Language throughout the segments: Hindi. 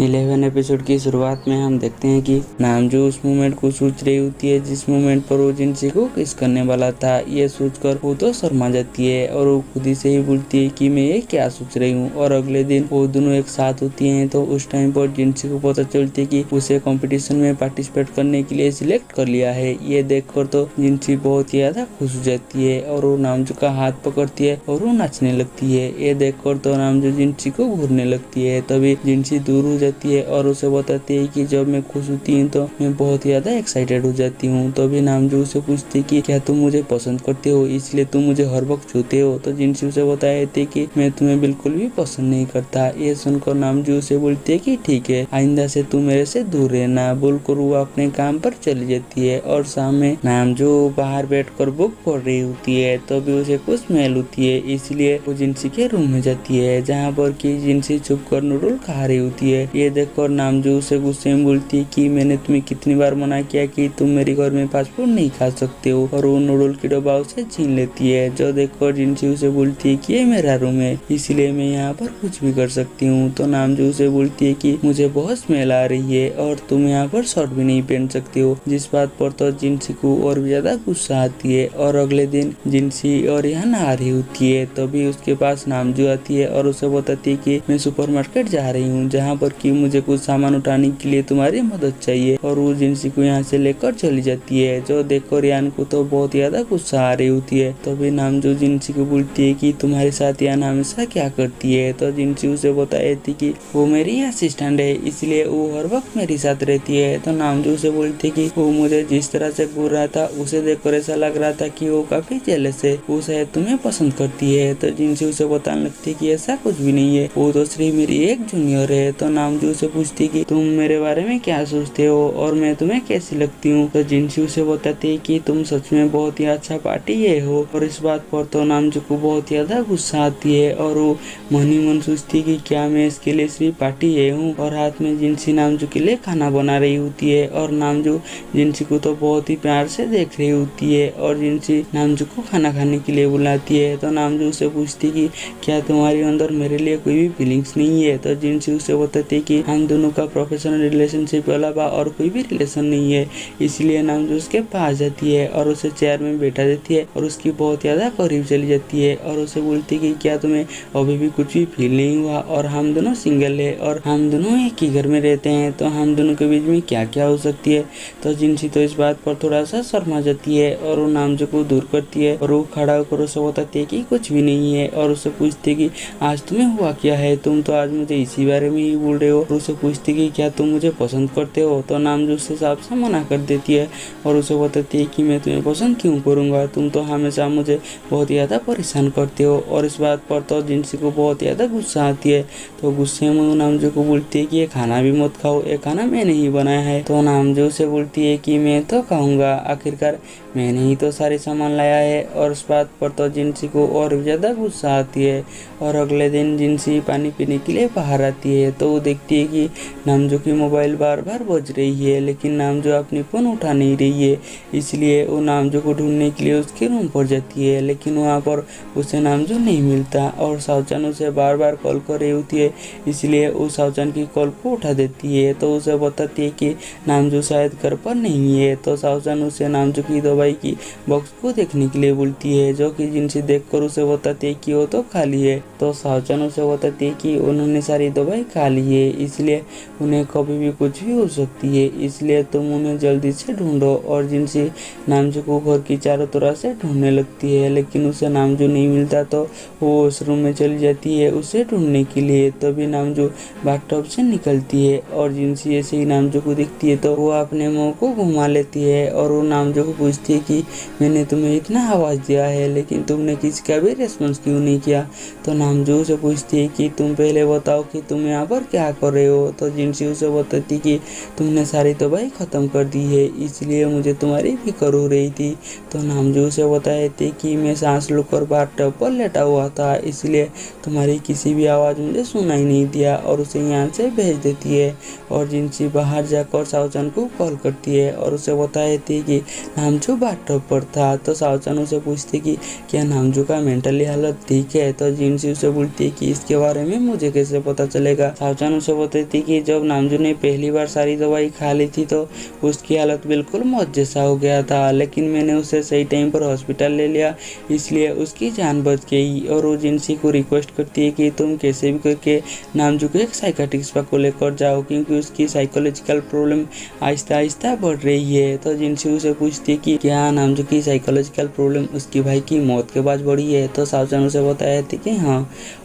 11 एपिसोड की शुरुआत में हम देखते हैं कि नामजू उस मोमेंट को सोच रही होती है जिस मोमेंट पर वो जिनसी को किस करने वाला था। ये सोचकर वो तो शर्मा जाती है और वो खुद ही से ही बोलती है कि मैं ये क्या सोच रही हूँ। और अगले दिन वो दोनों एक साथ होती हैं तो उस टाइम पर जिनसी को पता चलती है कि उसे कंपटीशन में पार्टिसिपेट करने के लिए सिलेक्ट कर लिया है। ये देखकर तो जिनसी बहुत ही ज्यादा खुश हो जाती है और वो नामजू का हाथ पकड़ती है और वो नाचने लगती है। ये देखकर तो नामजू जिनसी को घूरने लगती है। तभी जिनसी दूर हो जाती है और उसे बताती है कि जब मैं खुश होती हूँ तो मैं बहुत ज्यादा एक्साइटेड हो जाती हूँ। तभी नामजू उसे पूछती है कि क्या तुम मुझे पसंद करते हो, इसलिए तुम मुझे हर वक्त छूते हो। तो जिनसी उसे बताती है कि मैं तुम्हें बिल्कुल भी पसंद नहीं करता। ये सुनकर नामजू उसे बोलती है कि ठीक है, आइंदा से तुम मेरे से दूर रहना। बोलकर वो अपने काम पर चली जाती है और शाम में नामजू बाहर बैठकर बुक पढ़ रही होती है। तभी उसे कुछ स्मेल होती है, इसलिए वो जिनसी के रूम में जाती है जहाँ पर कि जिनसी छुप कर नूडल खा रही होती है। ये देखकर नामजू उसे गुस्से में बोलती है कि मैंने तुम्हें कितनी बार मना किया कि तुम मेरे घर में फास्ट फूड नहीं खा सकते हो। और वो नूडल की डब्बा उसे छीन लेती है। जो देखकर जिनसी उसे बोलती है कि ये मेरा रूम है, इसलिए मैं यहाँ पर कुछ भी कर सकती हूँ। तो नामजू उसे बोलती है कि मुझे बहुत स्मेल आ रही है और तुम यहाँ पर शर्ट भी नहीं पहन सकते हो। जिस बात पर तो जिनसी को और भी ज्यादा गुस्सा आती है। और अगले दिन जिनसी और यहाँ नहा रही होती है तभी उसके पास नामजू आती है और उसे बताती है कि मैं सुपरमार्केट जा रही हूँ जहाँ पर कि मुझे कुछ सामान उठाने के लिए तुम्हारी मदद चाहिए। और वो जिनसी को यहाँ से लेकर चली जाती है। जो देखकर यान को तो बहुत ज्यादा गुस्सा आ रही होती है। तभी नामजू जिनसी को बोलती है कि तुम्हारे साथ यान हमेशा क्या करती है। तो जिनसी उसे बताती थी कि वो मेरी असिस्टेंट है, इसलिए वो हर वक्त मेरे साथ रहती है। तो नामजू उसे बोलती है कि वो मुझे जिस तरह से घूर रहा था उसे देखकर ऐसा लग रहा था कि वो काफी जेलस है, वो शायद तुम्हें पसंद करती है। तो जिनसी उसे बताने लगती है कि ऐसा कुछ भी नहीं है, वो तो सिर्फ मेरी एक जूनियर है। तो नामजू उसे पूछती है कि तुम मेरे बारे में क्या सोचते हो और मैं तुम्हें कैसी लगती हूँ। तो जिनसी उसे बताती है कि तुम सच में बहुत ही अच्छा पार्टी ये हो। और इस बात पर तो नामजू को बहुत ज्यादा गुस्सा आती है और वो मन ही मन सोचती है कि क्या मैं इसके लिए सिर्फ पार्टी ये हूँ। और हाथ में जिनसी नामजू के लिए खाना बना रही होती है और नामजू जिनसी को तो बहुत ही प्यार से देख रही होती है और जिनसी नामजू को खाना खाने के लिए बुलाती है। तो नामजू उसे पूछती है कि क्या तुम्हारे अंदर मेरे लिए कोई भी फीलिंग्स नहीं है। तो जिनसी उसे बताती है कि हम दोनों का प्रोफेशनल रिलेशनशिप के अलावा और कोई भी रिलेशन नहीं है। इसलिए नामजू उसके पास जाती है और उसे चेयर में बैठा देती है और उसकी बहुत ज्यादा करीब चली जाती है और उसे बोलती है कि क्या तुम्हें अभी भी कुछ भी फील नहीं हुआ, और हम दोनों सिंगल है और हम दोनों एक ही घर में रहते हैं, तो हम दोनों के बीच में क्या क्या हो सकती है। तो जिनसी तो इस बात पर थोड़ा सा शर्मा जाती है और वो नामजू को दूर करती है और वो खड़ा होकर उसे बताती है कि कुछ भी नहीं है। और उसे पूछती है कि आज तुम्हें हुआ क्या है, तुम तो आज मुझे इसी बारे में ही बोल रहे हो। और उसे पूछती है कि क्या तुम मुझे पसंद करते हो। तो नामजू उससे साफ से मना कर देती है और उसे बताती है कि मैं तुम्हें पसंद क्यों करूंगा, तुम तो हमेशा मुझे बहुत ज्यादा परेशान करते हो। और इस बात पर तो जिनसी को बहुत ज्यादा गुस्सा आती है। तो गुस्से में वो नामजू को बोलती है कि ये खाना भी मत खाओ, ये खाना मैंने ही बनाया है। तो नामजू से बोलती है कि मैं तो खाऊंगा, आखिरकार मैंने ही तो सारे सामान लाया है। और इस बात पर तो जिनसी को और भी ज्यादा गुस्सा आती है। और अगले दिन जिनसी पानी पीने के लिए बाहर आती है तो वो देखती है कि नामजू की मोबाइल बार बार बज रही है लेकिन नामजू अपनी फोन उठा नहीं रही है। इसलिए वो नामजू को ढूंढने के लिए उसके रूम पर जाती है लेकिन वहाँ पर उसे नामजू नहीं मिलता। और सावचान उसे बार बार कॉल कर रही होती है, इसलिए वो सावचान की कॉल को उठा देती है। तो उसे बताती है कि नामजू शायद घर पर नहीं है। तो सावचान उसे नामजू की दवाई की बॉक्स को देखने के लिए बोलती है, जो कि जिनसी देखकर उसे बताती है कि वो तो खाली है। तो सावचान उसे बताती है कि उन्होंने सारी दवाई खा ली है, इसलिए उन्हें कभी भी कुछ भी हो सकती है, इसलिए तुम उन्हें जल्दी से ढूंढो। और जिनसी नामजू को घर की चारों तरफ से ढूंढने लगती है लेकिन उसे नामजू नहीं मिलता। तो वो उस रूम में चली जाती है उसे ढूंढने के लिए। तभी नामजू बाथटब से निकलती है और जिनसी ऐसे ही नामजू को दिखती है तो वो अपने मुंह को घुमा लेती है और वो नामजू को पूछती है कि मैंने तुम्हें इतना आवाज दिया है लेकिन तुमने किसी का भी रेस्पॉन्स क्यों नहीं किया। तो नामजू उसे पूछती है कि तुम पहले बताओ कि तुम यहाँ पर क्या कर रहे हो। तो जिनसी उसे बताती कि तुमने सारी दवाई खत्म कर दी है, इसलिए मुझे तुम्हारी फिक्र हो रही थी। तो नामजू उसे बताते कि मैं सांस लेकर बाथटब पर लेटा हुआ था, इसलिए तुम्हारी किसी भी आवाज़ मुझे सुनाई नहीं दिया और उसे यहाँ से भेज देती है। और जिनसी बाहर जाकर सावचान को कॉल करती है और उसे बताती कि नामजू बाथटब पर था। तो सावचान उसे पूछती कि क्या नामजू का मेंटली हालत ठीक है। तो जिनसी उसे बोलती है कि इसके बारे में मुझे कैसे पता चलेगा। सावचान उसे बताती कि जब नामजू ने पहली बार सारी दवाई खा ली थी तो उसकी हालत बिल्कुल मौत जैसा हो गया था, लेकिन मैंने उसे सही टाइम पर हॉस्पिटल ले लिया, इसलिए उसकी जान बच गई। और वो जिनसी को रिक्वेस्ट करती है कि तुम कैसे भी करके नामजू को एक साइकाट्रिस्ट को लेकर जाओ, क्योंकि उसकी साइकोलॉजिकल प्रॉब्लम आहिस्ता आहिस्ता बढ़ रही है। तो जिनसी उसे पूछती है कि क्या नामजू की साइकोलॉजिकल प्रॉब्लम उसकी भाई की मौत के बाद बढ़ी है। तो सावचान उसे बताया थी कि हाँ।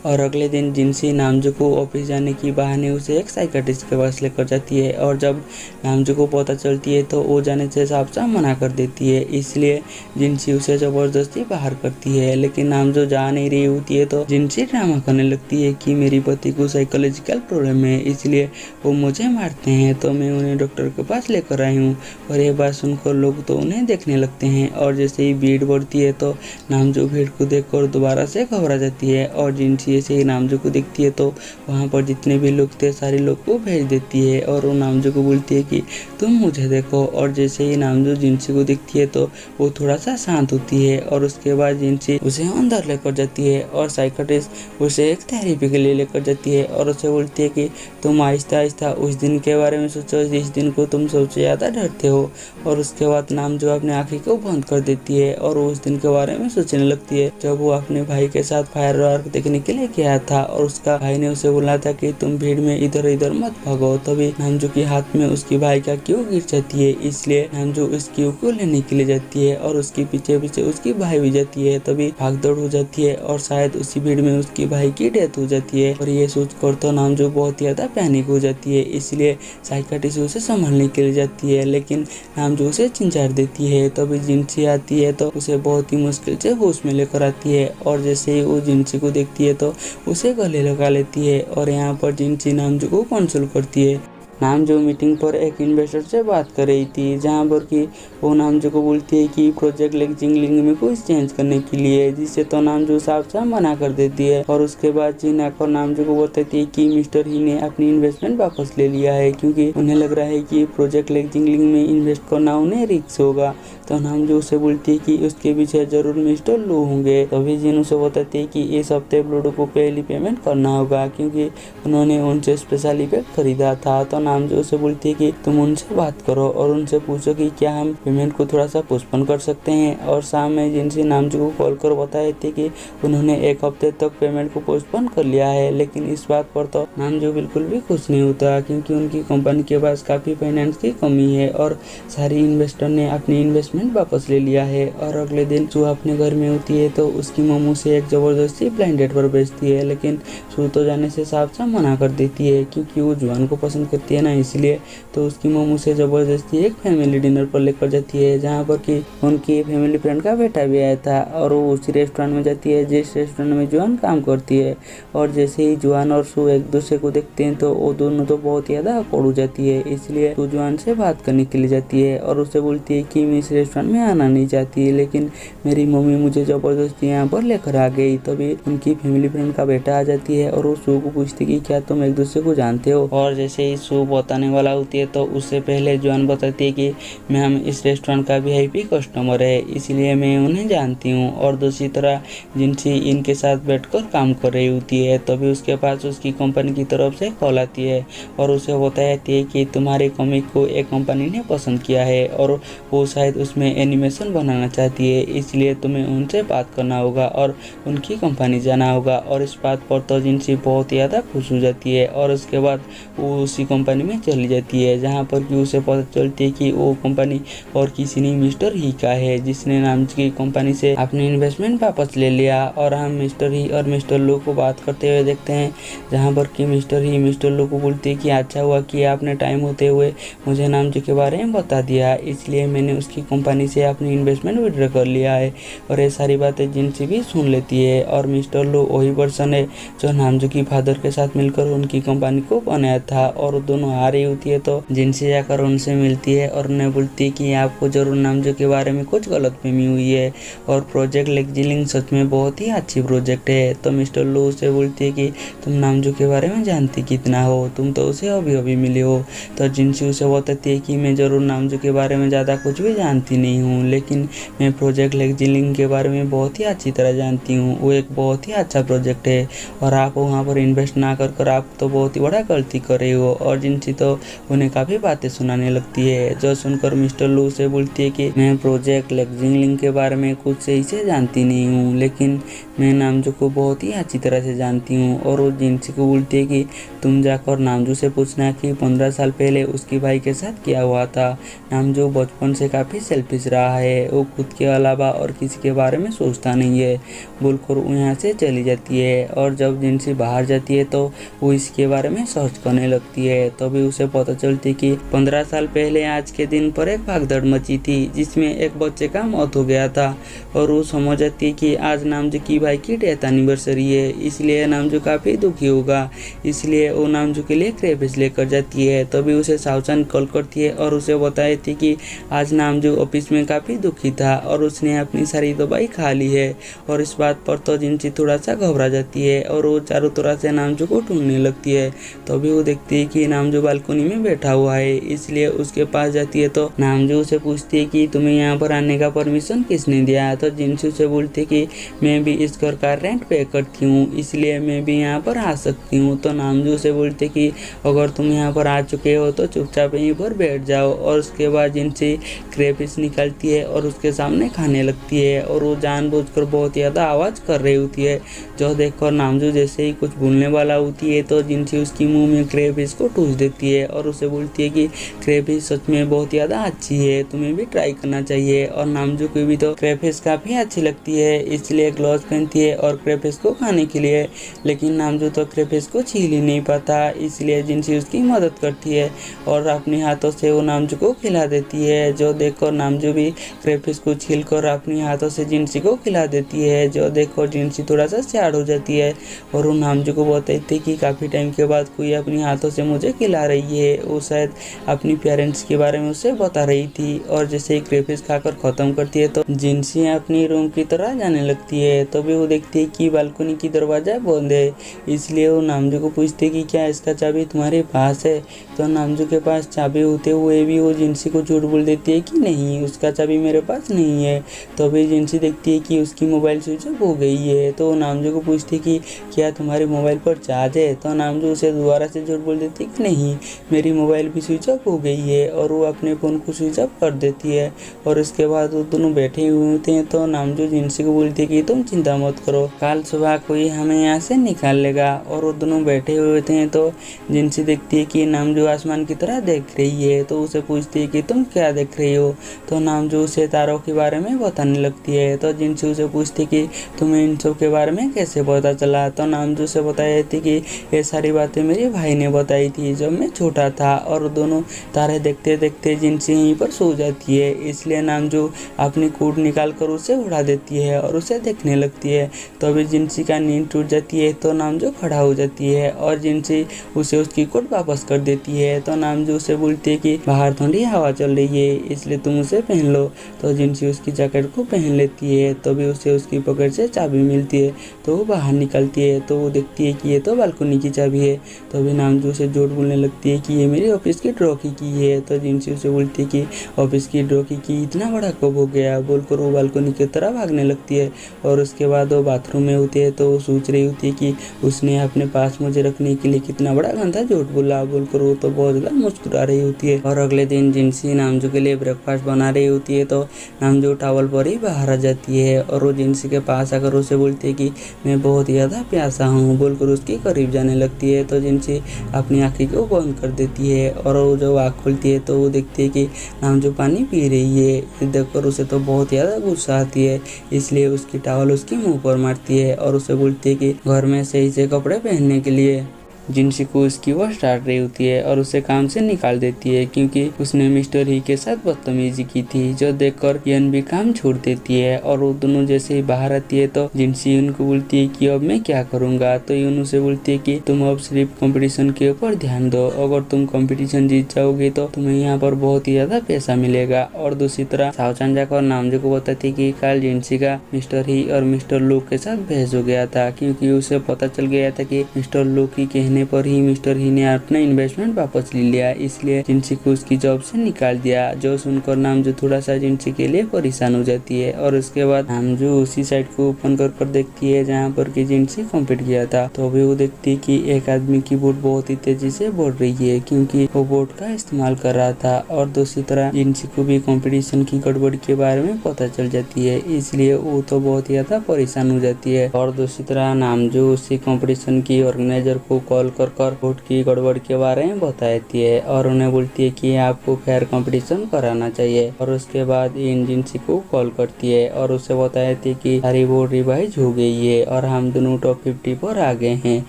और अगले दिन जिनसी नामजू को ऑफिस जाने की बहाने उसे एक साइकाट्रिस्ट के पास लेकर जाती है, और जब नामजू को पता चलती है तो वो जाने से साफ मना कर देती है, इसलिए जिनसी उसे जबरदस्ती बाहर करती है। लेकिन नामजू जा नहीं रही होती है तो जिनसी ड्रामा करने लगती है कि मेरी पति को साइकोलॉजिकल प्रॉब्लम है, इसलिए वो मुझे मारते हैं, तो मैं उन्हें डॉक्टर के पास लेकर आई हूँ। और ये बात सुनकर लोग तो उन्हें देखने लगते हैं, और जैसे ही भीड़ बढ़ती है तो नामजू भीड़ को देखकर दोबारा से घबरा जाती है, और जिनसी ऐसे ही नामजू को देखती है तो वहाँ पर जितने भी लोग थे सारे लोग को भेज देती है, और वो नामजू को बोलती है कि तुम मुझे देखो। और जैसे ही नामजू जिनसी को दिखती है तो वो थोड़ा सा शांत होती है, और उसके बाद जिनसी उसे अंदर लेकर जाती है, और साइकाट्रिस्ट उसे एक थेरेपी के लिए लेकर जाती है, और उसे बोलती है कि तुम आहिस्ता आहिस्ता उस दिन के बारे में सोचो जिस दिन को तुम सबसे ज़्यादा डरते हो। और उसके बाद नामजू अपनी आँखें को बंद कर देती है, और उस दिन के बारे में सोचने लगती है जब वो अपने भाई के साथ फायरवर्क देखने के लिए गया था, और उसका भाई ने उसे बोला था कि तुम भीड़ में इधर इधर मत भागो। तभी नामजू के हाथ में उसकी भाई का क्यू गिर जाती है, इसलिए नामजू उस क्यू को लेने के लिए जाती है, और उसके पीछे पीछे उसकी भाई भी जाती है। तभी भागदौड़ हो जाती है, और शायद उसी भीड़ में उसकी भाई की डेथ हो जाती है। और ये सोचकर तो नामजू बहुत ज्यादा पैनिक हो जाती है, इसलिए साइकाट्रिस्ट उसे संभालने के लिए जाती है, लेकिन नामजू उसे चिंचार देती है। तभी जिनसी आती है तो उसे बहुत ही मुश्किल से होश में लेकर आती है, और जैसे ही वो जिनसी को देखती है तो उसे गले लगा लेती है, और यहाँ पर जिनसी नामजू को कंसोल करती है। नामजू मीटिंग पर एक इन्वेस्टर से बात कर रही थी, जहाँ पर कि वो नामजू को बोलती है कि प्रोजेक्ट लिंग में कुछ चेंज करने के लिए, जिससे तो नामजू साफ मना कर देती है। और उसके बाद जीन आकर नामजू को बताती है कि मिस्टर ही ने अपनी इन्वेस्टमेंट वापस ले लिया है, क्योंकि उन्हें लग रहा है कि प्रोजेक्ट लिंग में इन्वेस्ट करना उन्हें रिस्क होगा। तो नामजू उसे बोलती है कि उसके पीछे जरूर मिस्टर लू होंगे। तभी जीन उसे बताती है कि इस हफ्ते ब्लूडो को पहली पेमेंट करना होगा, क्योंकि उन्होंने उनसे स्पेशल इफेक्ट खरीदा था। तो नामजू उसे बोलती है कि तुम उनसे बात करो और उनसे पूछो कि क्या हम पेमेंट को थोड़ा सा पोस्टपोन कर सकते हैं। और शाम में जिनसे नामजू को कॉल कर बताए थे कि उन्होंने एक हफ्ते तक पेमेंट को पोस्टपोन कर लिया है, लेकिन इस बात पर तो नामजू बिल्कुल भी खुश नहीं होता, क्योंकि उनकी कंपनी के पास काफी फाइनेंस की कमी है, और सारी इन्वेस्टर ने अपनी इन्वेस्टमेंट वापस ले लिया है। और अगले दिन सू अपने घर में होती है तो उसकी मम्मू से एक जबरदस्ती ब्लाइंड डेट पर भेजती है, लेकिन सू तो जाने से साफ मना कर देती है, क्योंकि वो जुआन को पसंद करती है ना, इसलिए। तो उसकी मम्मू से जबरदस्ती एक फैमिली डिनर पर लेकर जाती है, जहाँ पर कि उनकी फैमिली फ्रेंड का बेटा भी आया था, और वो उसी रेस्टोरेंट में जाती है जिस रेस्टोरेंट में जुआन काम करती है। और जैसे ही जुआन और सू एक दूसरे को देखते हैं तो वो दोनों तो बहुत ज्यादा अकड़ हो जाती है, इसलिए सू जुआन से बात करने के लिए जाती है, और उससे बोलती है कि मैं इस रेस्टोरेंट में आना नहीं चाहती, लेकिन मेरी मम्मी मुझे जबरदस्ती यहाँ पर लेकर आ गई। तभी उनकी फैमिली फ्रेंड का बेटा आ जाती है, और वो सू को पूछती है कि क्या तुम एक दूसरे को जानते हो। और जैसे ही सू बताने वाला होती है तो उससे पहले जुआन बताती है कि मैम इस रेस्टोरेंट का VIP कस्टमर है, इसलिए मैं उन्हें जानती हूँ। और दूसरी तरह जिनसी इनके साथ बैठकर काम कर रही होती है, तभी उसके पास उसकी कंपनी की तरफ से कॉल आती है, और उसे बताती है कि तुम्हारे कॉमिक को एक कंपनी ने पसंद किया है, और वो शायद उसमें एनिमेशन बनाना चाहती है, इसलिए तुम्हें उनसे बात करना होगा और उनकी कंपनी जाना होगा। और इस बात पर तो जिनसी बहुत ज़्यादा खुश हो जाती है, और उसके बाद वो उसी कंपनी में चली जाती है, जहाँ पर कि उसे पता चलती है कि वो कंपनी और किसी नहीं मिस्टर ही का है, जिसने नामजू की कंपनी से अपनी इन्वेस्टमेंट वापस ले लिया। और हम मिस्टर ही और मिस्टर लू को बात करते हुए देखते हैं, जहाँ पर कि मिस्टर ही मिस्टर लू को बोलती है कि अच्छा हुआ कि आपने टाइम होते हुए मुझे नामजू के बारे में बता दिया, इसलिए मैंने उसकी कंपनी से अपनी इन्वेस्टमेंट विड्रॉ कर लिया है। और ये सारी बातें जिनसी भी सुन लेती है, और मिस्टर लू वही पर्सन है जो नामजू की फादर के साथ मिलकर उनकी कंपनी को बनाया था, और दोनों वहाँ आ रही होती है तो जिनसी जाकर उनसे मिलती है और उन्हें बोलती है कि आपको जरूर नामजो के बारे में कुछ गलतफहमी हुई है और प्रोजेक्ट लेक्जिलिंग सच में बहुत ही अच्छी प्रोजेक्ट है। तो मिस्टर लू उसे बोलती है कि तुम नामजो के बारे में जानती कितना हो, तुम तो उसे अभी अभी मिले हो। तो जिनसी उसे बताती है कि मैं ज़रूर नामजो के बारे में ज़्यादा कुछ भी जानती नहीं हूँ, लेकिन मैं प्रोजेक्ट लेक्जिलिंग के बारे में बहुत ही अच्छी तरह जानती हूँ। वो एक बहुत ही अच्छा प्रोजेक्ट है और आप वहाँ पर इन्वेस्ट ना कर आप तो बहुत ही बड़ा गलती कर रहे हो। और जिनसी तो उन्हें काफ़ी बातें सुनाने लगती है, जो सुनकर मिस्टर लू से बोलती है कि मैं प्रोजेक्ट लेक्जिलिंग के बारे में कुछ सही से जानती नहीं हूँ, लेकिन मैं नामजो को बहुत ही अच्छी तरह से जानती हूँ। और वो जिनसी को बोलती है कि तुम जाकर नामजो से पूछना कि 15 साल पहले उसके भाई के साथ क्या हुआ था। नामजो बचपन से काफ़ी सेल्फिश रहा है, वो खुद के अलावा और किसी के बारे में सोचता नहीं है, बोलकर वो यहाँ से चली जाती है। और जब जिनसी बाहर जाती है तो वो इसके बारे में सर्च करने लगती है। तभी उसे पता चलती कि 15 साल पहले आज के दिन पर एक भागदौड़ मची थी जिसमें एक बच्चे का मौत हो गया था। और वो समझ जाती है कि आज नामजो की भाई की डेथ एनिवर्सरी है, इसलिए नामजो काफ़ी दुखी होगा, इसलिए वो नामजो के लिए क्रेफिश लेकर जाती है। तभी उसे सावचान कॉल करती है और उसे बताती थी कि आज नामजो ऑफिस में काफ़ी दुखी था और उसने अपनी सारी दवाई खा ली है। और इस बात पर तो जिनसी थोड़ा सा घबरा जाती है और वो चारों तरह से नामजो को ढूंढने लगती है। तभी वो देखती है कि नामजो बालकनी में बैठा हुआ है, इसलिए उसके पास जाती है। तो नामजो उसे पूछती है कि तुम्हें यहाँ पर आने का परमिशन किसने दिया। तो जिनसी उसे बोलती है कि मैं भी इस घर का रेंट पे करती हूँ, इसलिए मैं भी यहाँ पर आ सकती हूँ। तो नामजो उसे बोलती है कि अगर तुम यहाँ पर आ चुके हो तो चुपचाप यहीं पर बैठ जाओ। और उसके बाद जिनसी क्रेफिश निकालती है और उसके सामने खाने लगती है और वो जानबूझकर बहुत ज़्यादा आवाज़ कर रही होती है, जो देखकर नामजो जैसे ही कुछ भूलने वाला होती है तो जिनसी उसकी मुंह में क्रेफिश को ठूस देती है और उसे बोलती है कि क्रेफिश सच में बहुत ज़्यादा अच्छी है, तुम्हें भी ट्राई करना चाहिए। और नामजो को भी तो क्रेफिश काफ़ी अच्छी लगती है, इसलिए ग्लव्स पहनती है और क्रेफिश को खाने के लिए, लेकिन नामजो तो क्रेफिश को छील ही नहीं पाता, इसलिए जिनसी उसकी मदद करती है और अपने हाथों से वो नामजो को खिला देती है। जो देखकर नामजो भी क्रेफिश को छीलकर अपने हाथों से जिनसी को खिला देती है, जो देखकर जिनसी थोड़ा सा सैड हो जाती है और वो नामजो को बताती है कि काफ़ी टाइम के बाद कोई अपने हाथों से मुझे खिला रही है। वो शायद अपनी पेरेंट्स के बारे में उससे बता रही थी। और जैसे ही क्रेफिश खाकर ख़त्म करती है तो जिनसी अपनी रूम की तरह जाने लगती है। तभी वो देखती है कि बालकनी की दरवाज़ा बंद है, इसलिए वो नामजो को पूछती है कि क्या इसका चाबी तुम्हारे पास है। तो नामजो के पास चाबी होते हुए भी वो जिनसी को झूठ बोल देती है कि नहीं, उसका चाबी मेरे पास नहीं है। तभी जिनसी देखती है कि उसकी मोबाइल स्विच ऑफ हो गई है, तो नामजो को पूछती है कि क्या तुम्हारे मोबाइल पर चार्ज है। तो नामजो उसे दोबारा से झूठ बोल देती है कि नहीं, मेरी मोबाइल भी स्विच ऑफ हो गई है, और वो अपने फ़ोन को स्विच ऑफ कर देती है। और इसके बाद वो दोनों बैठे हुए होते हैं। तो नामजो जिनसी को बोलती है कि तुम चिंता मत करो, कल सुबह कोई हमें यहाँ से निकाल लेगा। और वो दोनों बैठे हुए होते हैं। तो जिनसी देखती है कि नामजो आसमान की तरह देख रही है, तो उसे पूछती है कि तुम क्या देख रही हो। तो नामजो उसे तारों के बारे में बताने लगती है। तो जिनसी उसे पूछती है कि तुम्हें इन सब के बारे में कैसे पता चला। तो नामजो से बताई थी कि ये सारी बातें मेरे भाई ने बताई थी जब मैं छोटा था। और दोनों तारे देखते देखते जिनसी यहीं पर सो जाती है, इसलिए नामजो अपनी कोट निकाल कर उसे उड़ा देती है और उसे देखने लगती है। तो अभी जिनसी का नींद टूट जाती है तो नामजो खड़ा हो जाती है और जिनसी उसे उसकी कोट वापस कर देती है। तो नामजो उसे बोलती है कि बाहर ठंडी हवा चल रही है, इसलिए तुम उसे पहन लो। तो जिनसी उसकी जैकेट को पहन लेती है। तभी उसे उसकी पॉकेट से चाबी मिलती है, तो वो बाहर निकलती है। तो वो देखती है कि ये तो बालकनी की चाबी है। तो अभी नामजो उसे झूठ बोलने लगती है कि ये मेरी ऑफिस की ड्रॉ की है। तो जिनसी उसे बोलती है कि ऑफिस की ड्रॉ की इतना बड़ा कब हो गया, बोलकर वो बालकनी की तरफ भागने लगती है। और उसके बाद वो बाथरूम में होती है। तो वो सोच रही होती है कि उसने अपने पास मुझे रखने के लिए कितना बड़ा गंदा झूठ बोला, बोलकर वो तो बहुत ज़्यादा मुस्कुरा रही होती है। और अगले दिन जिनसी नामजो के लिए ब्रेकफास्ट बना रही होती है। तो नामजो टॉवल पर ही बाहर आ जाती है और वो जिनसी के पास आकर उसे बोलती है कि मैं बहुत ज़्यादा प्यासा हूँ, बोलकर उसके करीब जाने लगती है। तो जिनसी अपनी आँखें को बंद कर देती है और वो जब आँख खुलती है तो वो देखती है कि नामजो पानी पी रही है। देखकर उसे तो बहुत ज़्यादा गुस्सा आती है, इसलिए उसकी टॉवल उसके मुंह पर मारती है और उसे बोलती है कि घर में सही से कपड़े पहनने के लिए। जिनसी को उसकी वश डांट रही होती है और उसे काम से निकाल देती है क्योंकि उसने मिस्टर ही के साथ बदतमीजी की थी, जो देखकर यन भी काम छोड़ देती है। और वो दोनों जैसे ही बाहर आती है तो जिनसी उनको बोलती है कि अब मैं क्या करूंगा। तो यून उसे बोलती है कि तुम अब सिर्फ कंपटीशन के ऊपर ध्यान दो, अगर तुम कंपटीशन जीत जाओगे तो तुम्हें यहाँ पर बहुत ही ज्यादा पैसा मिलेगा। और दूसरी तरफ सावचान जाकर नामजो को बताती कि कल जिनसी का मिस्टर ही और मिस्टर लूक के साथ बहस हो गया था, क्योंकि उसे पता चल गया था कि मिस्टर लूक के कहने पर ही मिस्टर ही ने अपना इन्वेस्टमेंट वापस ले लिया, इसलिए जिनसी को उसकी जॉब से निकाल दिया। जो सुनकर नामजो थोड़ा सा जिनसी के लिए परेशान हो जाती है। और उसके बाद नामजो उसी साइड को ओपन कर देखती है जहाँ पर कि जिनसी कॉम्पीट किया था। तो अभी वो देखती है कि एक आदमी की बोट बहुत ही तेजी से बढ़ रही है क्योंकि वो बोट का इस्तेमाल कर रहा था। और दूसरी तरह जिनसी को भी कंपटीशन की गड़बड़ के बारे में पता चल जाती है, इसलिए वो तो बहुत ही ज्यादा परेशान हो जाती है। और दूसरी तरह नामजो उसी कंपटीशन की ऑर्गेनाइजर को कॉल कर बोट की गड़बड़ के बारे में बताती है और उन्हें बोलती है कि आपको फेयर कंपटीशन कराना चाहिए। और उसके बाद इन जिनसी को कॉल करती है और उसे बताती है कि सारी बोट रिवाइज हो गई है और हम दोनों टॉप 50 पर आ गए हैं।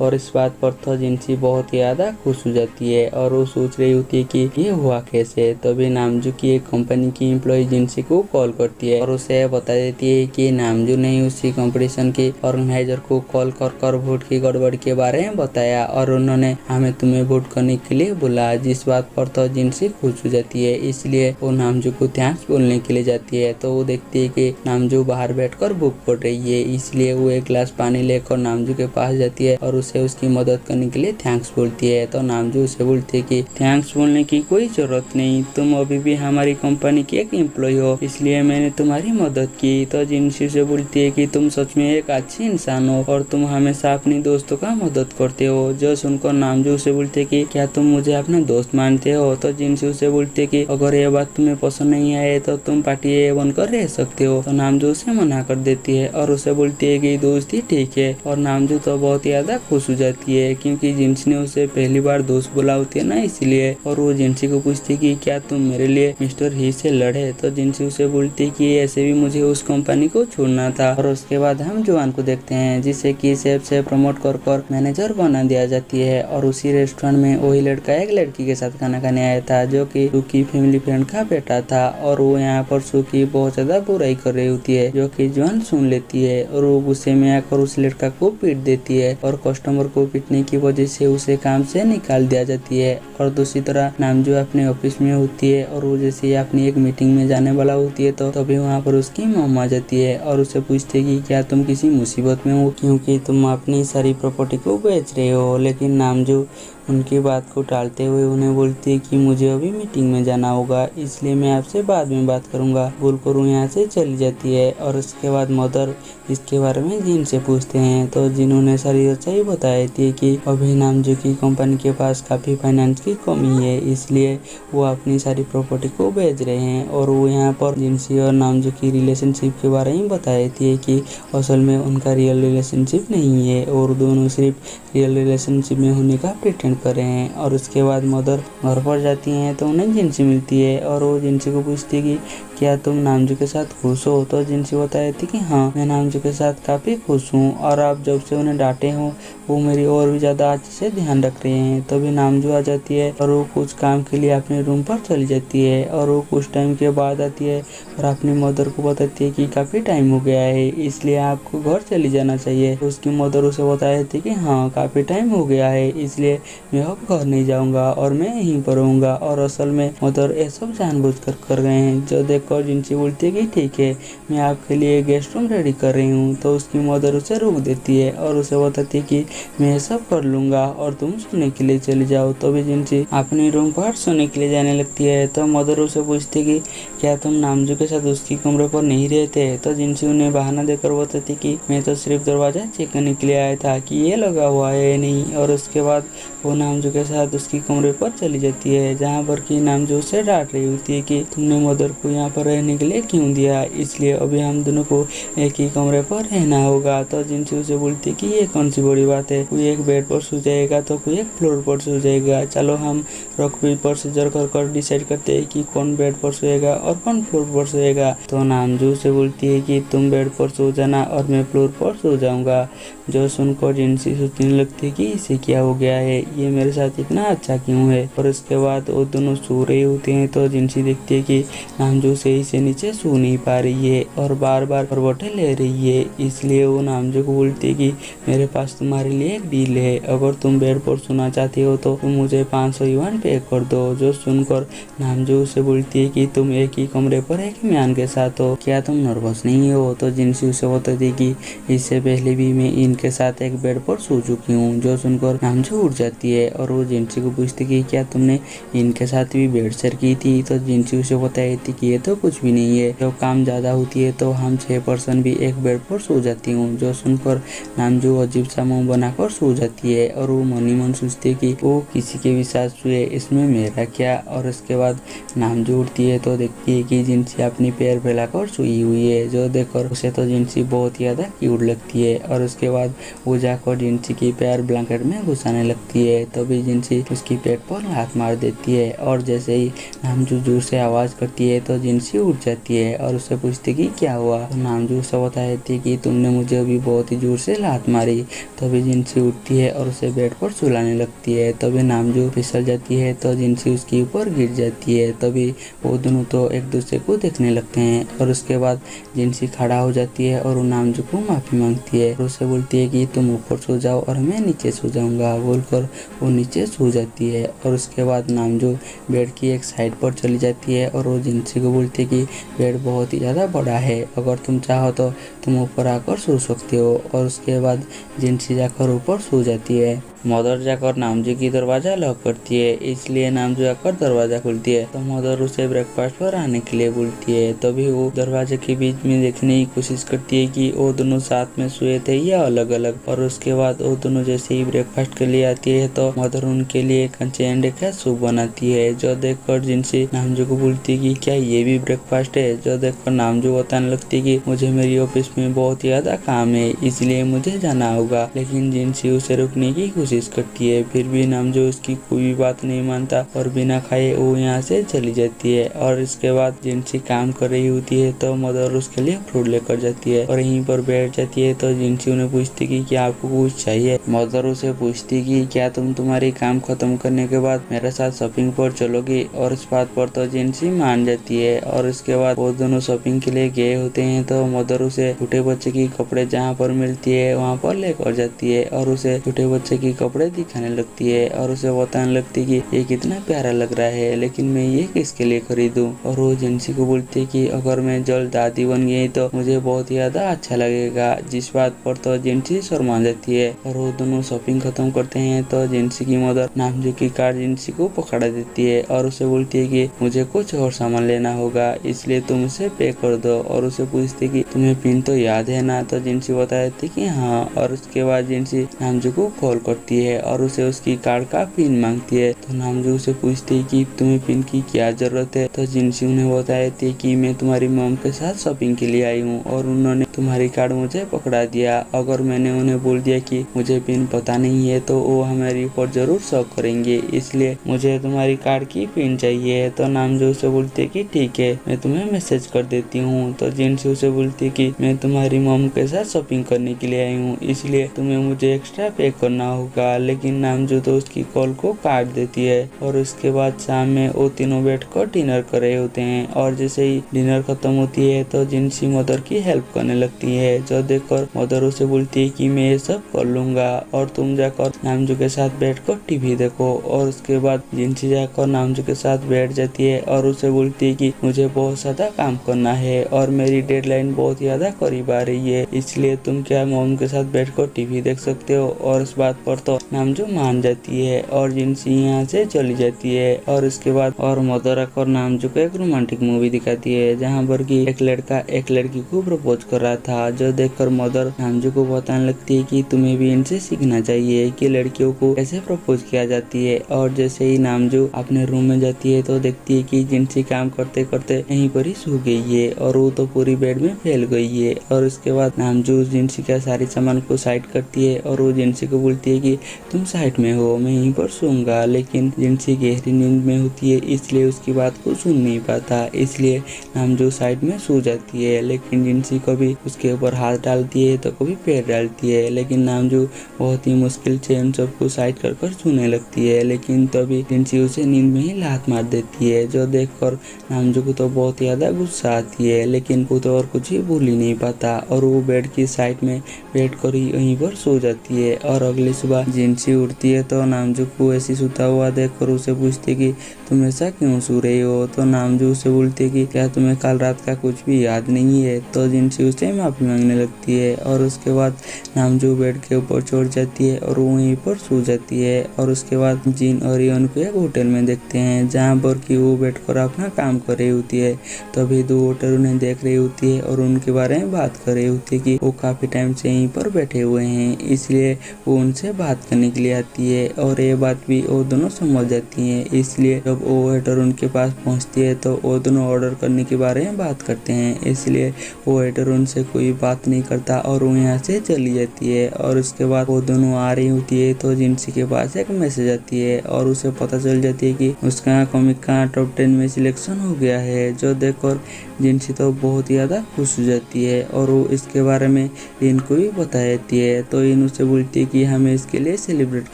और इस बात पर तो जिनसी बहुत ही ज्यादा खुश हो जाती है और वो सोच रही होती है कि ये हुआ कैसे। तभी नामजो की एक कंपनी की एम्प्लॉय जिनसी को कॉल करती है और उसे बता देती है कि नामजो ने उसी कंपटीशन के ऑर्गेनाइजर को कॉल कर वोट की गड़बड़ के बारे में बताया और उन्होंने हमें तुम्हें वोट करने के लिए बोला। जिस बात पर तो जिनसी खुश हो जाती है, इसलिए वो नामजो को थैंक्स बोलने के लिए जाती है। तो वो देखती है कि नामजो बाहर बैठकर बुक पढ़ रही है, इसलिए वो एक गिलास पानी लेकर नामजो के पास जाती है और उसे उसकी मदद करने के लिए थैंक्स बोलती है। तो नामजो उसे बोलती है कि थैंक्स बोलने की कोई जरूरत नहीं, तुम अभी भी हमारी कंपनी की एक एम्प्लॉय हो, इसलिए मैंने तुम्हारी मदद की। तो जिनसी से बोलती है कि तुम सच में एक अच्छी इंसान हो और तुम हमेशा अपनी दोस्तों का मदद करते हो। जो सुनकर नामजो उसे बोलते है कि क्या तुम मुझे अपना दोस्त मानते हो। तो जिनसी उसे बोलते है कि अगर ये बात तुम्हें पसंद नहीं आए तो तुम पार्टी बनकर रह सकते हो। तो नामजो उसे मना कर देती है और उसे बोलती है कि दोस्ती ठीक है। और नामजो तो बहुत ही ज्यादा खुश हो जाती है क्योंकि जिनसी ने उसे पहली बार दोस्त बोला होती है ना, इसलिए। और वो जिनसी को पूछती है कि क्या तुम मेरे लिए मिस्टर ही से लड़े। तो जिनसी उसे बोलती है कि ऐसे भी मुझे उस कंपनी को छोड़ना था। और उसके बाद हम जुआन को देखते हैं जिसे कि शेफ से प्रमोट कर मैनेजर बना दिया जाती है। और उसी रेस्टोरेंट में वही लड़का एक लड़की के साथ खाना खाने आया था जो कि सुकी फैमिली फ्रेंड का बेटा था। और वो यहाँ पर सुकी बहुत ज्यादा बुराई कर रही होती है जो कि जुआन सुन लेती है और वो गुस्से में आकर उस लड़का को पीट देती है और कस्टमर को पीटने की वजह से उसे काम से निकाल दिया जाती है। और दूसरी तरह नामजो अपने ऑफिस में होती है और वो जैसे अपनी एक मीटिंग में जाने वाला होती है तो तभी वहाँ पर उसकी मॉम आ जाती है और उसे पूछती है कि क्या तुम किसी मुसीबत में हो क्योंकि तुम अपनी सारी प्रॉपर्टी को बेच रहे हो। लेकिन नामजो उनकी बात को टालते हुए उन्हें बोलती है कि मुझे अभी मीटिंग में जाना होगा, इसलिए मैं आपसे बाद में बात करूंगा बोलकर वो यहाँ से चली जाती है। और उसके बाद मदर इसके बारे में जिन से पूछते हैं तो जिन्होंने सारी सच्चाई बताई थी कि अभी नामजो की कंपनी के पास काफ़ी फाइनेंस की कमी है, इसलिए वो अपनी सारी प्रॉपर्टी को बेच रहे हैं। और वो यहाँ पर जिनसी और नामजो की रिलेशनशिप के बारे में बताई थी कि असल में उनका रियल रिलेशनशिप नहीं है और दोनों सिर्फ रियल रिलेशनशिप में होने का प्रिटेंड कर रहे हैं। और उसके बाद मदर घर पर जाती हैं तो उन्हें जिनसी मिलती है और वो जिनसी को पूछती है कि क्या तुम नामजो के साथ खुश हो। तो जिनसी बताई थी कि हाँ, मैं नामजो के साथ काफ़ी खुश हूँ और आप जब से उन्हें डांटे हो वो मेरी और भी ज़्यादा अच्छे से ध्यान रख रहे हैं। तभी नामजो आ जाती है और वो कुछ काम के लिए अपने रूम पर चली जाती है और वो कुछ टाइम के बाद आती है और अपनी मदर को बताती है कि काफ़ी टाइम हो गया है, इसलिए आपको घर चली जाना चाहिए। तो उसकी मदर उसे बताई थी कि हाँ, काफ़ी टाइम हो गया है, इसलिए मैं अब घर नहीं जाऊँगा और मैं यहीं पर रहूँगा। और असल में मदर ये सब जानबूझकर कर रहे हैं। जो देखकर जिनसी बोलती है कि ठीक है, मैं आपके लिए गेस्ट रूम रेडी कर रही हूँ। तो उसकी मदर उसे रोक देती है और उसे बताती है कि मैं ये सब कर लूँगा और तुम सोने के लिए चले जाओ। तो भी जिनसी अपने रूम पर सोने के लिए जाने लगती है तो मदर उसे पूछती है कि क्या तुम नामजो के साथ उसकी कमरे पर नहीं रहते। तो जिनसी उन्हें बहाना देकर बताती कि मैं तो सिर्फ दरवाजा चेक करने के लिए आया था कि ये लगा हुआ है या नहीं। और उसके बाद वो नामजो के साथ उसकी कमरे पर चली जाती है जहाँ पर कि नामजो उसे डांट रही होती है कि तुमने मदर को यहाँ पर रहने के लिए क्यों दिया, इसलिए अभी हम दोनों को एक ही कमरे पर रहना होगा। तो जिनसी उसे बोलती है कि ये कौन सी बड़ी बात बात है, कोई एक बेड पर सो जाएगा तो कोई एक फ्लोर पर सो जाएगा। चलो हम रॉक पेपर सीजर कर डिसाइड करते हैं कि कौन बेड पर सोएगा और कौन फ्लोर पर सोएगा। तो नामजू से बोलती है कि तुम बेड पर सो जाना और मैं फ्लोर पर सो जाऊंगा। जो सुनकर जिनसी सोचने लगती है कि इसे क्या हो गया है, ये मेरे साथ इतना अच्छा क्यों है। और उसके बाद वो दोनों सो रहे होते हैं तो जिनसी देखती है कि नामजू सही से नीचे सो नहीं पा रही है और बार बार करवटें ले रही है। इसलिए वो नामजू को बोलती है कि मेरे पास तुम्हारे लिए एक डील है, अगर तुम बेड पर सोना चाहती हो तो तुम मुझे 500 युआन पे कर दो। जो सुनकर नामजू उसे बोलती है कि तुम एक ही कमरे पर एक म्यान के साथ हो, क्या तुम नर्वस नहीं हो। तो जिनसी उसे बताती है कि इससे पहले भी मैं इनके साथ एक बेड पर सो चुकी हूँ। जो सुनकर नामजू उठ जाती है और वो जिनसी को पूछती कि क्या तुमने इनके साथ भी बेड शेयर की थी। तो जिनसी उसे बताई थी कि ये तो कुछ भी नहीं है, जब काम ज्यादा होती है तो हम 6 पर्सन भी एक बेड पर सो जाती हूँ। जो सुनकर नामजू अजीब सा मुंह बनाकर सो जाती है और वो मन ही मन सोचती है कि वो किसी के भी साथ सोए, इसमें मेरा क्या। और उसके बाद नामजू उठती है तो देखती है कि जिनसी अपनी पैर फैलाकर सोई हुई है। जो देखकर उसे तो जिनसी बहुत ही ज्यादा क्यूट लगती है और उसके बाद वो जाकर जिनसी की पैर ब्लैंकेट में घुसाने लगती है। तभी जिनसी उसकी पेट पर हाथ मार देती है और जैसे ही नामजू जोर से आवाज करती है तो जिनसी उठ जाती है और उससे पूछती कि क्या हुआ। तो नामजू उसे बताती कि तुमने मुझे अभी बहुत ही जोर से लात मारी। तभी जिनसी उठती है और उसे बेड पर सुलाने लगती है। तभी नामजू फिसल जाती है तो जिनसी उसके ऊपर गिर जाती है। तभी वो दोनों तो एक दूसरे को देखने लगते हैं और उसके बाद जिनसी खड़ा हो जाती है और वो नामजू को माफी मांगती है और उसे बोलती है कि तुम ऊपर सो जाओ और मैं नीचे सो जाऊंगा। बोलकर वो नीचे सो जाती है और उसके बाद नामजू बेड की एक साइड पर चली जाती है और वो जिनसी को बोलती है कि बेड बहुत ही ज़्यादा बड़ा है, अगर तुम चाहो तो तुम ऊपर आकर सो सकते हो। और उसके बाद जिनसी जाकर ऊपर सो जाती है। मदर जाकर नामजू की दरवाजा लॉक करती है, इसलिए नामजू आकर दरवाजा खोलती है तो मदर उसे ब्रेकफास्ट पर आने के लिए बोलती है। तभी वो दरवाजे के बीच में देखने की कोशिश करती है कि वो दोनों साथ में सोए थे या अलग अलग। और उसके बाद वो दोनों जैसे ही ब्रेकफास्ट के लिए आती है तो मदर उनके लिए कच्चे अंडे का सूप बनाती है। जो देखकर जिनसी नामजू को बोलती है कि क्या ये भी ब्रेकफास्ट है। जो देखकर नामजू बताने लगती है कि मुझे मेरी ऑफिस में बहुत ही ज्यादा काम है, इसलिए मुझे जाना होगा। लेकिन जिनसी उसे रोकने की कोशिश करती है, फिर भी नामजू उसकी कोई भी बात नहीं मानता और बिना खाए वो यहाँ से चली जाती है। और इसके बाद जिनसी काम कर रही होती है तो मदर उसके लिए फ्रूट लेकर जाती है और यहीं पर बैठ जाती है। तो जिनसी उन्हें पूछती कि क्या आपको कुछ चाहिए। मदर उसे पूछती कि क्या तुम तुम्हारी काम खत्म करने के बाद मेरे साथ शॉपिंग पर चलोगी। और इस बात पर तो जिनसी मान जाती है और इसके बाद वो दोनों शॉपिंग के लिए गए होते हैं। तो मदर उसे छोटे बच्चे की कपड़े जहाँ पर मिलती है वहाँ पर लेकर जाती है और उसे छोटे बच्चे की कपड़े दिखाने लगती है और उसे बताने लगती है कि ये कितना प्यारा लग रहा है, लेकिन मैं ये किसके लिए खरीदूं। और वो जिनसी को बोलती है कि अगर मैं जल्द दादी बन गई तो मुझे बहुत ही ज्यादा अच्छा लगेगा। जिस बात पर तो जिनसी शर्मा जाती है और वो दोनों शॉपिंग खत्म करते हैं। तो जिनसी की मदर नामजू की कार जिनसी को पकड़ा देती है और उसे बोलती है कि मुझे कुछ और सामान लेना होगा, इसलिए तुम उसे पे कर दो। और उसे पूछती कि तुम्हें पिन तो याद है ना। तो जिनसी बता देती कि हाँ। और उसके बाद जिनसी नामजू को कॉल करती है और उसे उसकी कार्ड का पिन मांगती है। तो नामजू उसे पूछती है कि तुम्हें पिन की क्या जरूरत है। तो जिनसी उन्हें बताती है कि मैं तुम्हारी मॉम के साथ शॉपिंग के लिए आई हूँ और उन्होंने तुम्हारी कार्ड मुझे पकड़ा दिया। अगर मैंने उन्हें बोल दिया कि मुझे पिन पता नहीं है तो वो हमारी ऊपर जरूर शक करेंगे, इसलिए मुझे तुम्हारी कार्ड की पिन चाहिए। तो नामजू उसे बोलती है कि ठीक है, मैं तुम्हें मैसेज कर देती हूँ। तो जिनसी उसे बोलती है कि मैं तुम्हारी मॉम के साथ शॉपिंग करने के लिए आई हूँ, इसलिए तुम्हें मुझे एक्स्ट्रा पे करना होगा। लेकिन नामजू तो उसकी कॉल को काट देती है। और उसके बाद शाम में वो तीनों बैठकर डिनर कर रहे होते हैं और जैसे ही डिनर खत्म होती है तो जिनसी मदर की हेल्प करने लगती है। जो देखकर मदर उसे बोलती है कि मैं ये सब कर लूंगा और तुम जाकर नामजू के साथ बैठकर टीवी देखो। और उसके बाद जिनसी जाकर नामजू के साथ बैठ जाती है और उसे बोलती है कि मुझे बहुत ज्यादा काम करना है और मेरी डेडलाइन बहुत ज्यादा करीब आ रही है, इसलिए तुम क्या मॉम के साथ बैठकर टीवी देख सकते हो। और इस बात पर तो नामजू मान जाती है और जिनसी यहाँ से चली जाती है। और इसके बाद और मदर और नामजू को एक रोमांटिक मूवी दिखाती है जहाँ पर कि एक लड़का एक लड़की को प्रपोज कर रहा रहा था, जो देखकर मदर नामजू को बताने लगती है कि तुम्हें भी इनसे सीखना चाहिए कि लड़कियों को कैसे प्रपोज किया जाती है। और जैसे ही नामजू अपने रूम में जाती है तो देखती है कि जिनसी काम करते करते यहीं पर ही सो गई है और वो तो पूरी बेड में फैल गई है। और उसके बाद नामजू जिनसी का सारी सामान को साइड करती है और वो जिनसी को बोलती है कि तुम साइड में हो, मैं यहीं पर सोऊंगा। लेकिन जिनसी गहरी नींद में होती है इसलिए उसकी बात को सुन नहीं पाता, इसलिए नामजू साइड में सो जाती है। लेकिन जिनसी कभी उसके ऊपर हाथ डालती है तो कभी पैर डालती है, लेकिन नामजू बहुत ही मुश्किल से उन सबको साइड कर सोने लगती है। लेकिन तभी जिनसी उसे नींद में ही लात मार देती है, जो देखकर नामजू को तो बहुत ज्यादा गुस्सा आती है, लेकिन वो तो और कुछ ही भूल ही नहीं पाता और वो बेड की साइड में बैठ कर ही वहीं पर सो जाती है। और अगली सुबह जिनसी उठती है तो नामजू को ऐसी सोता हुआ देखकर उसे पूछती कि तुम ऐसा क्यों सो रही हो। तो नामजू उसे बोलती है कि क्या तुम्हें कल रात का कुछ भी याद नहीं है। तो जिनसी उसे माफी मांगने लगती है और उसके बाद नामजू बेड के ऊपर चढ़ जाती है और वहीं पर सो जाती है। और उसके बाद जिन और रियोन को एक होटल में देखते हैं जहाँ पर कि वो बैठकर अपना काम कर रही होती है। तभी दो होटल उन्हें देख रही होती है और उनके बारे में बात कर रही होती है कि वो काफी टाइम से यहीं पर बैठे हुए हैं, इसलिए वो उनसे बात करने के लिए आती है। और ये बात भी वो दोनों समझ जाती हैं, इसलिए जब वो वेटर उनके पास पहुंचती है तो वो दोनों ऑर्डर करने के बारे में बात करते हैं, इसलिए वो वेटर उनसे कोई बात नहीं करता और वो यहाँ से चली जाती है। और उसके बाद वो दोनों आ रही होती है तो जिनसी के पास एक मैसेज आती है और उसे पता चल जाती है कि उसका कॉमिक का टॉप 10 में सिलेक्शन हो गया है, जो देखकर जिनसी तो बहुत ज़्यादा खुश हो जाती है और वो इसके बारे में इनको भी बता देती है। तो इन उसे बोलती है कि हमें इसके लिए सेलिब्रेट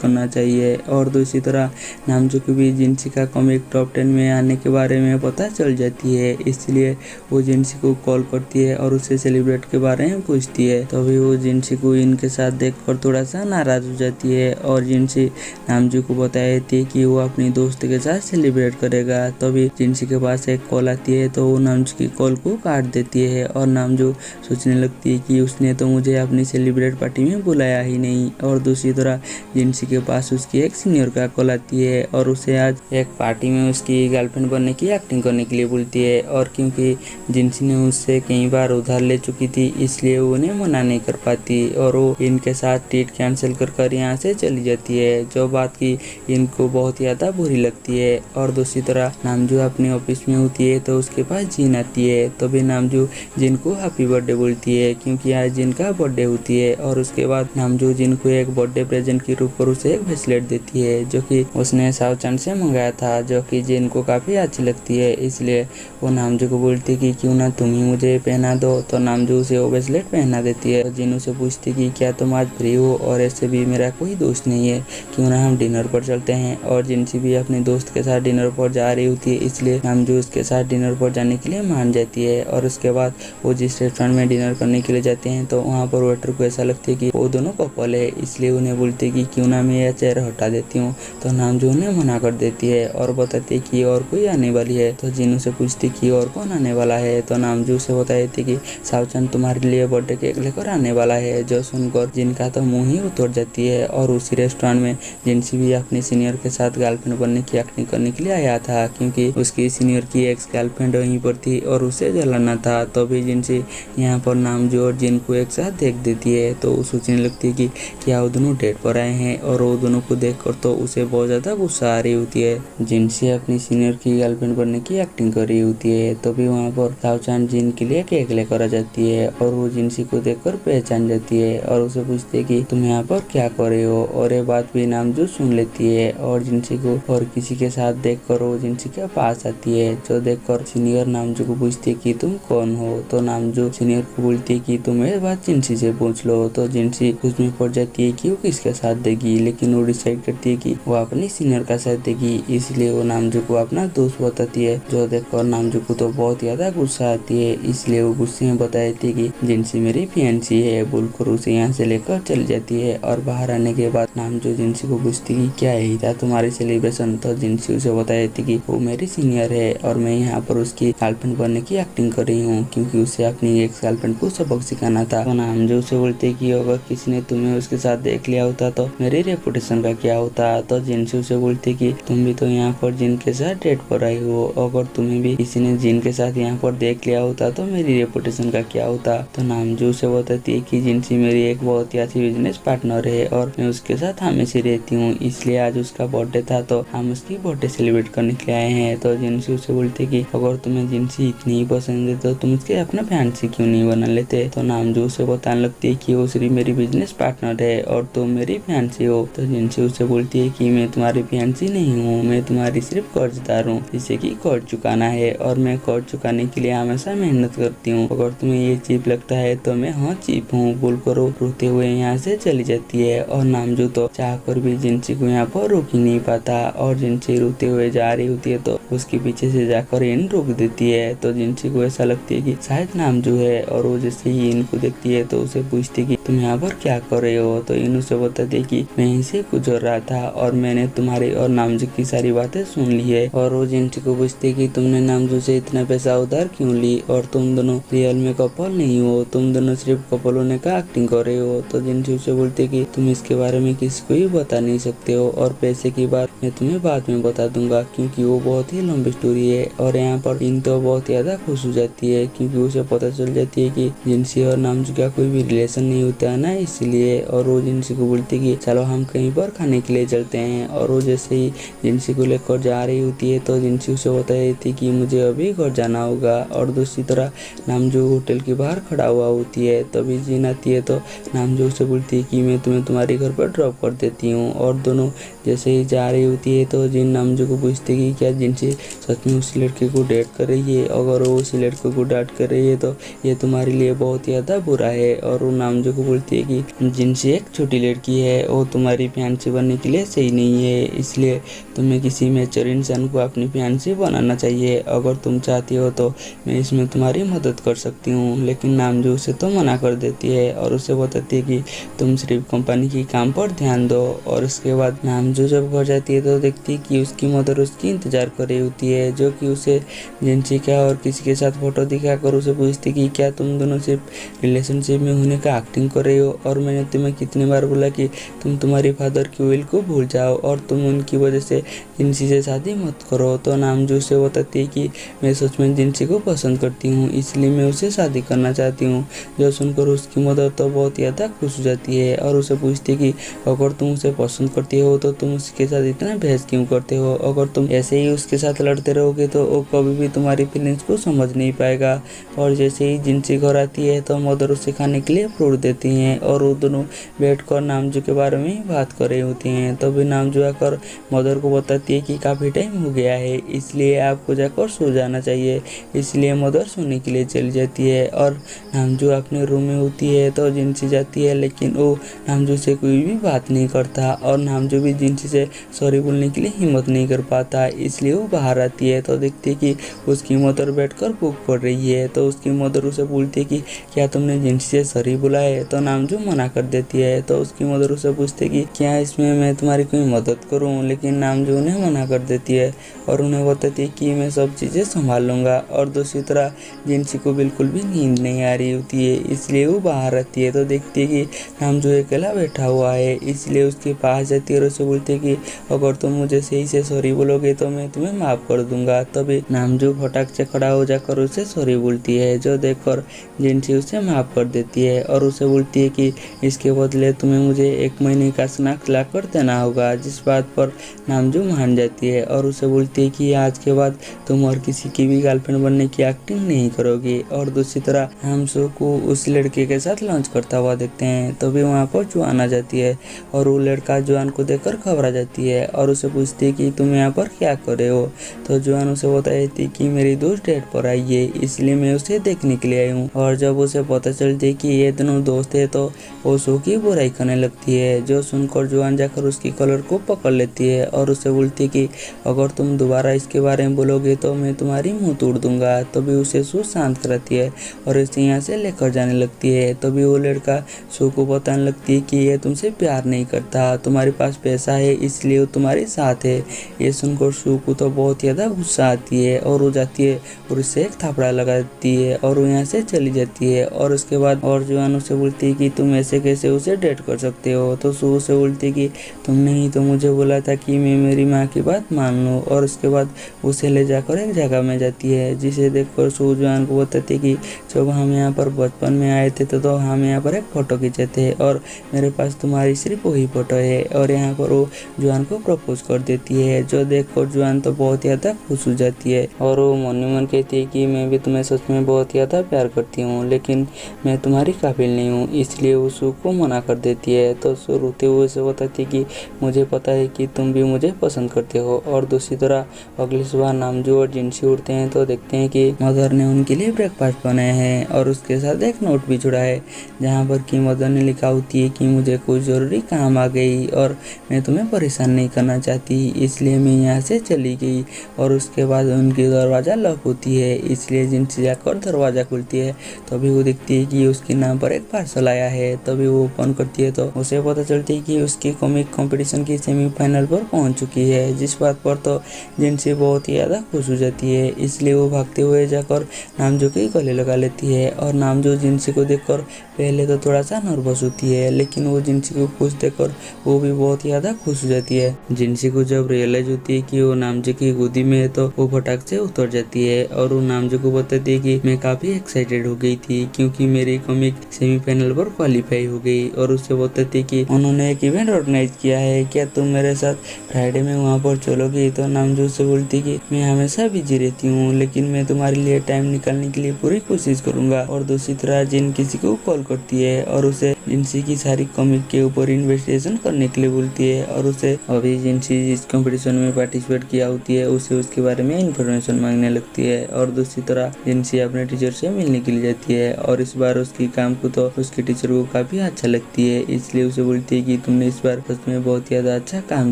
करना चाहिए। और दूसरी तरह नामजू को भी जिनसी का कॉमिक टॉप 10 में आने के बारे में पता चल जाती है, इसलिए वो जिनसी को कॉल करती है और उसे सेलिब्रेट के बारे में पूछती है। तभी वो जिनसी को इनके साथ देखकर थोड़ा सा नाराज हो जाती है और जिनसी नामजू को बता देती है कि वो अपनी दोस्त के साथ सेलिब्रेट करेगा। तभी जिनसी के पास एक कॉल आती है तो वो नामजू की कॉल को काट देती है और नामजू सोचने लगती है कि उसने तो मुझे अपनी सेलिब्रेट पार्टी में बुलाया ही नहीं। और दूसरी तरह जिनसी के पास उसकी एक सीनियर का कॉल आती है और उसे आज एक पार्टी में उसकी गर्लफ्रेंड बनने की एक्टिंग करने के लिए बोलती है। और क्योंकि जिनसी ने उससे कई बार उधार ले चुकी थी इसलिए वो उन्हें मना नहीं कर पाती और वो इनके साथ डेट कैंसिल कर यहाँ से चली जाती है, जो बात की इनको बहुत ज़्यादा बुरी लगती है। और दूसरी तरह नामजू अपने ऑफिस में होती है तो उसके पास जिन आती है, तो भी नामजू जिन को हैप्पी बर्थडे बोलती है क्योंकि आज जिन का बर्थडे होती है। और उसके बाद नामजू जिन को एक बर्थडे प्रेजेंट के रूप पर उसे एक ब्रेसलेट देती है जो कि उसने सावचंद से मंगाया था, जो कि जिन को काफ़ी अच्छी लगती है, इसलिए वो नामजू को बोलती है कि क्यों ना तुम ही मुझे पहना दो। तो नामजू उसे वो ब्रेसलेट पहना देती है। जिन उसे पूछती कि क्या तुम आज फ्री हो और ऐसे भी मेरा कोई दोस्त नहीं है, क्यों ना हम डिनर पर चलते हैं। और जिनसी भी अपने दोस्त के साथ डिनर पर जा रही होती है, इसलिए नामजू उसके साथ डिनर पर जाने के लिए मान जाती है। और उसके बाद वो जिस रेस्टोरेंट में डिनर करने के लिए जाते हैं तो वहाँ पर वेटर को ऐसा लगता है कि वो दोनों कपल है, इसलिए उन्हें बोलते हैं कि क्यों ना मैं यह चेयर हटा देती हूँ। तो नामजू उन्हें मना कर देती है और बताती है कि और कोई आने वाली है। तो जिन से पूछती कि और कौन आने वाला है, तो नामजू से बता देती कि सावचंद तुम्हारे लिए बर्थडे केक लेकर आने वाला है, जो सुनकर जिनका तो मुंह ही उतर जाती है। और उसी रेस्टोरेंट में जिनसी भी अपनी सीनियर के साथ गर्लफ्रेंड बनने की एक्टिंग करने के लिए आया था क्योंकि उसकी सीनियर की एक्स गर्लफ्रेंड वहीं पर थी और उसे जलाना था। तो भी जिनसी यहाँ पर नामजू और जिन को एक साथ देख देती है तो वो सोचने लगती है कि क्या वो दोनों डेट पर आए हैं और वो दोनों को देखकर तो उसे बहुत ज़्यादा गुस्सा आ रही होती है। जिनसी अपनी सीनियर की गर्लफ्रेंड बनने की एक्टिंग कर रही होती है, तो भी वहाँ पर सावचंद जिन के लिए केक लेकर आ जाती है और वो जिनसी को देखकर पहचान जाती है और उसे पूछती है कि तुम यहाँ पर क्या कर रहे हो। और ये बात भी नामजू सुन लेती है और जिनसी को और किसी के साथ देखकर वो जिनसी के पास आती है, जो देखकर सीनियर नामजू को पूछती है कि तुम कौन हो। तो नामजू सीनियर को बोलती है कि तुम ये बात जिनसी से पूछ लो। तो जिनसी उसमें पड़ जाती है कि वो किसके साथ देगी, लेकिन वो डिसाइड करती है कि वो अपनी सीनियर का साथ देगी, इसलिए वो नामजू को अपना दोस्त बताती है, जो देखकर नामजू को तो बहुत ज्यादा गुस्सा आती है, इसलिए वो गुस्से में बता देती है कि जिनसी मेरी फियांसी है बोलकर उसे यहाँ से लेकर चली जाती है। और बाहर आने के बाद नामजू जिनसी को पूछती कि क्या यही था तुम्हारी सेलिब्रेशन। तो जिनसी उसे बता देती कि वो मेरी सीनियर है और मैं यहाँ पर उसकी गर्लफ्रेंड बनने की एक्टिंग कर रही हूँ क्योंकि उसे अपनी एक्स गर्लफ्रेंड को सबक सिखाना था। तो नामजू उसे बोलते कि अगर किसी ने तुम्हें उसके साथ देख लिया होता तो मेरी रेपुटेशन का क्या होता। तो जिनसी उसे बोलती कि तुम भी तो यहाँ पर जिन के साथ डेट पर आई हो, अगर तुम्हें भी किसी ने जिन के साथ यहाँ पर देख लिया होता तो मेरी रेपुटेशन का क्या होता। तो नामजू से बताती है कि जिनसी मेरी एक बहुत ही अच्छी बिजनेस पार्टनर है और मैं उसके साथ हमेशा रहती हूँ, इसलिए आज उसका बर्थडे था तो हम उसकी बर्थडे सेलिब्रेट करने के लिए आए हैं। तो जिनसी उसे बोलती है कि अगर तुम्हें जिनसी इतनी ही पसंद है तो तुम उसके अपना फैंसी क्यों नहीं बना लेते। तो नामजू उसे बताने लगती है कि वो सिर्फ मेरी बिजनेस पार्टनर है और तुम मेरी फैंसी हो। तो जिनसी उसे बोलती है कि मैं तुम्हारी फैंसी नहीं हूँ, मैं तुम्हारी सिर्फ कर्जदार हूँ जिसे कि कर्ज चुकाना है और मैं कर्ज चुकाने के लिए हमेशा मेहनत करती हूँ। अगर तुम्हें ये चीप लगता है तो मैं हाँ चीप हूँ बोलकर रोते हुए यहाँ से चली जाती है। और नामजू तो चाहकर भी जिनसी को यहाँ पर रोक ही नहीं पाता और जिनसी रोते हुए जा रही होती है तो उसके पीछे से जाकर इन रोक देती है। तो जिनसी को ऐसा लगती है कि शायद नामजू है और वो जैसे ही इनको देखती है तो उसे पूछती है कि तुम यहाँ पर क्या कर रहे हो। तो इन उसे बताती है कि मैं यहीं से गुजर रहा था और मैंने तुम्हारी और नामजू की सारी बातें सुन ली है। और वो जिनसी को पूछती है कि तुमने नामजू से इतना पैसा उधार क्यों ली और तुम दोनों रियल में कपल नहीं हो, तुम दोनों सिर्फ कपल होने का एक्टिंग कर रहे हो। तो जिनसी उसे बोलती है कि तुम इसके बारे में किसी को ही बता नहीं सकते हो और पैसे की बात मैं तुम्हें बाद में बता दूंगा क्योंकि वो बहुत ही लंबी स्टोरी है। और यहाँ पर इन तो बहुत ज्यादा खुश हो जाती है क्योंकि उसे पता चल जाती है कि जिनसी और नामजू का कोई भी रिलेशन नहीं होता है ना, इसलिए। और वो जिनसी को बोलती है कि चलो हम कहीं पर खाने के लिए चलते हैं। और वो जैसे ही जिनसी को लेकर जा रही होती है तो जिनसी उसे बता देती है कि मुझे अभी घर जाना होगा। और दूसरी तरह नामजू होटल के बाहर खड़ा हुआ होती है। तभी जिन आती है तो नामजू उसे बोलती है कि मैं तुम्हें तुम्हारे घर पर ड्रॉप कर देती हूँ। और दोनों जैसे ही जा रही होती है तो जिन नामजू को पूछती है कि क्या जिनसी सच में उस लड़के को डेट कर रही है, अगर वो उस लड़के को डेट कर रही है तो ये तुम्हारे लिए बहुत ज़्यादा बुरा है। और वो नामजू को बोलती है कि जिनसी एक छोटी लड़की है, वो तुम्हारी फैंसी बनने के लिए सही नहीं है, इसलिए तुम्हें किसी मैच्योर इंसान को अपनी फैंसी बनाना चाहिए। अगर तुम चाहती हो तो मैं इसमें तुम्हारी मदद कर सकती हूँ। लेकिन नामजू उसे तो मना कर देती है और उसे बताती है कि तुम सिर्फ कंपनी की काम पर ध्यान दो। और उसके बाद नामजू जब घर जाती है तो देखती है कि उसकी मदर उसकी इंतजार कर रही होती है, जो कि उसे जिनसी का और किसी के साथ फोटो दिखाकर उसे पूछती कि क्या तुम दोनों सिर्फ रिलेशनशिप में होने का एक्टिंग कर रहे हो, और मैंने तुम्हें कितनी बार बोला कि तुम तुम्हारी फादर की विल को भूल जाओ और तुम उनकी वजह से जिनसी से शादी मत करो। तो नामजू से बताती है कि मैं सच में जिनसी को पसंद करती हूँ, इसलिए मैं उसे शादी करना चाहती हूँ। जो सुनकर उसकी मदर तो बहुत ज़्यादा खुश हो जाती है और उसे पूछती है कि अगर तुम उसे पसंद करती हो तो तुम उसके साथ इतना बहस क्यों करते हो, अगर तुम ऐसे ही उसके साथ लड़ते रहोगे तो वो कभी भी तुम्हारी फीलिंग्स को समझ नहीं पाएगा। और जैसे ही जिनसी घर आती है तो मदर उसे खाने के लिए फ्रूट देती हैं और वो दोनों बैठ कर नामजू के बारे में बात कर रही होती हैं। तभी नामजू आकर मदर को बताती है कि काफ़ी टाइम हो गया है, इसलिए आपको जाकर सो जाना चाहिए। इसलिए मदर सोने के लिए चली जाती है और नामजू अपने रूम में होती है तो जिनसी जाती है, लेकिन वो नामजू से कोई भी बात नहीं करता और नामजू भी जिनसी से सॉरी बोलने के लिए हिम्मत नहीं कर पाता, इसलिए वो बाहर आती है तो देखती है कि उसकी मदर बैठकर बुक पढ़ रही है। तो उसकी मदर उसे बोलती है कि क्या तुमने जिनसी से सॉरी बोला है, तो नामजू मना कर देती है। तो उसकी मदर उसे पूछती है कि क्या इसमें मैं तुम्हारी कोई मदद करूं, लेकिन नामजू उन्हें मना कर देती है और उन्हें बताती है कि मैं सब चीज़ें संभाल लूँगा। और दूसरी तरह जिनसी को बिल्कुल भी नींद नहीं आ रही होती है, इसलिए वो बाहर आती है तो देखती है कि नामजू अकेला बैठा हुआ है, इसलिए उसके पास जाती है और उसे बोलती है कि अगर तुम मुझे सही से सॉरी बोलोगे तो मैं तुम्हें माफ़ कर दूंगा। तभी नामजू फटाक से खड़ा हो जाकर उसे सॉरी बोलती है, जो देखकर जिनसी उसे माफ़ कर देती है और उसे बोलती है कि इसके बदले तुम्हें मुझे 1 महीने का स्नैक्स ला कर देना होगा, जिस बात पर नामजू मान जाती है और उसे बोलती है कि आज के बाद तुम और किसी की भी गर्लफ्रेंड बनने की एक्टिंग नहीं करोगी। और दूसरी तरह हम शो को उस लड़के के साथ लॉन्च करता हुआ देखते हैं। तभी वहाँ पर जुआन आ जाती है और वो लड़का जुआन को देखकर घबरा जाती है और उसे पूछती है कि तुम यहाँ पर क्या कर रहे हो। तो जुआन उसे बताती है कि मेरी दोस्त डेट पर आई है, इसलिए मैं उसे देखने के लिए आई हूँ। और जब उसे पता चलती है कि ये दोनों दोस्त है तो वो शो की बुराई करने लगती है, जो सुनकर जुआन जाकर उसकी कॉलर को पकड़ लेती है और उसे बोलती है कि अगर तुम दोबारा इसके बारे में बोलोगे तो मैं तुम्हारी मुंह तोड़ दूंगा। तभी उसे शो शांत कराती है और इसे यहाँ से लेकर जाने लगती है। तभी वो लड़का शो को बताने लगती है कि ये तुमसे प्यार नहीं करता, तुम्हारे पास पैसा है इसलिए वो तुम्हारे साथ है। ये सुनकर शो को तो बहुत ज़्यादा गुस्सा आती है और वो जाती है और उससे एक थपड़ा लगाती है और वो यहाँ से चली जाती है। और उसके बाद और जुआन उसे बोलती कहती है कि तुम ऐसे कैसे उसे डेट कर सकते हो। तो सू उसे बोलती है कि तुमने ही तो मुझे बोला था कि मैं मेरी माँ की बात मान लूँ। और उसके बाद उसे ले जाकर एक जगह में जाती है, जिसे देखकर सू जुआन को बताती है कि जब हम यहाँ पर बचपन में आए थे तो हम यहाँ पर एक फ़ोटो खींचे थे और मेरे पास तुम्हारी सिर्फ वही फ़ोटो है। और यहाँ पर वो जुआन को प्रपोज कर देती है, जो देखकर जुआन तो बहुत ज़्यादा खुश हो जाती है और वो मन ही मन कहती है कि मैं भी तुम्हें सच में बहुत ज़्यादा प्यार करती हूँ, लेकिन मैं तुम्हारी काबिल नहीं हूँ, इसलिए वो सू को मना कर देती है। तो सू रोते हुए उसे बताती है कि मुझे पता है कि तुम भी मुझे पसंद करते हो। और दूसरी तरह अगली सुबह नामजू और जिनसी उठते हैं तो देखते हैं कि मदर ने उनके लिए ब्रेकफास्ट बनाया है और उसके साथ एक नोट भी जुड़ा है, जहाँ पर कि मदर ने लिखा होती है कि मुझे कोई ज़रूरी काम आ गई और मैं तुम्हें परेशान नहीं करना चाहती, इसलिए मैं यहाँ से चली गई। और उसके बाद उनकी दरवाज़ा लॉक होती है, इसलिए जिनसी जाकर दरवाज़ा खुलती है। तभी वो देखती है कि उसके नाम पर एक पार्सल आया है। तभी वो ओपन करती है तो उसे पता चलती है कि उसकी कॉमिक कंपटीशन की सेमीफाइनल पर पहुंच चुकी है, जिस बात पर तो जिनसी बहुत ही ज़्यादा खुश हो जाती है। इसलिए वो भागते हुए जाकर नामजू के गले लगा लेती है और नामजू जिनसी को देखकर पहले तो थोड़ा सा नर्वस होती है, लेकिन वो जिनसी को खुश देखकर वो भी बहुत ही ज़्यादा खुश हो जाती है। जिनसी को जब रियलाइज होती है कि वो नामजू की गोदी में है तो वो फटाक से उतर जाती है और वो नामजू को बताती है कि मैं काफ़ी एक्साइटेड हो गई थी क्योंकि मेरी कॉमिक सेमीफाइनल पर क्वालिफाई हो गई। और उससे बताती है कि उन्होंने एक इवेंट ऑर्गेनाइज किया है, क्या तुम मेरे साथ फ्राइडे में वहाँ पर चलोगी। तो नामजू से बोलती कि मैं हमेशा बिजी रहती हूँ, लेकिन मैं तुम्हारे लिए टाइम निकालने के लिए पूरी कोशिश करूंगा। और दूसरी तरह जिन किसी को कॉल करती है और उसे जिनसी की सारी कॉमिक के ऊपर इन्वेस्टिगेशन करने के लिए बोलती है और उसे अभी जिनसी जिस कंपटीशन में पार्टिसिपेट किया होती है उसे उसके बारे में इंफॉर्मेशन मांगने लगती है। और दूसरी तरह जिनसी अपने टीचर से मिलने के लिए जाती है और इस बार उसकी काम को तो उसके टीचर को काफी अच्छा लगती है, इसलिए उसे बोलती है कि तुमने इस बार सच में बहुत ज्यादा अच्छा काम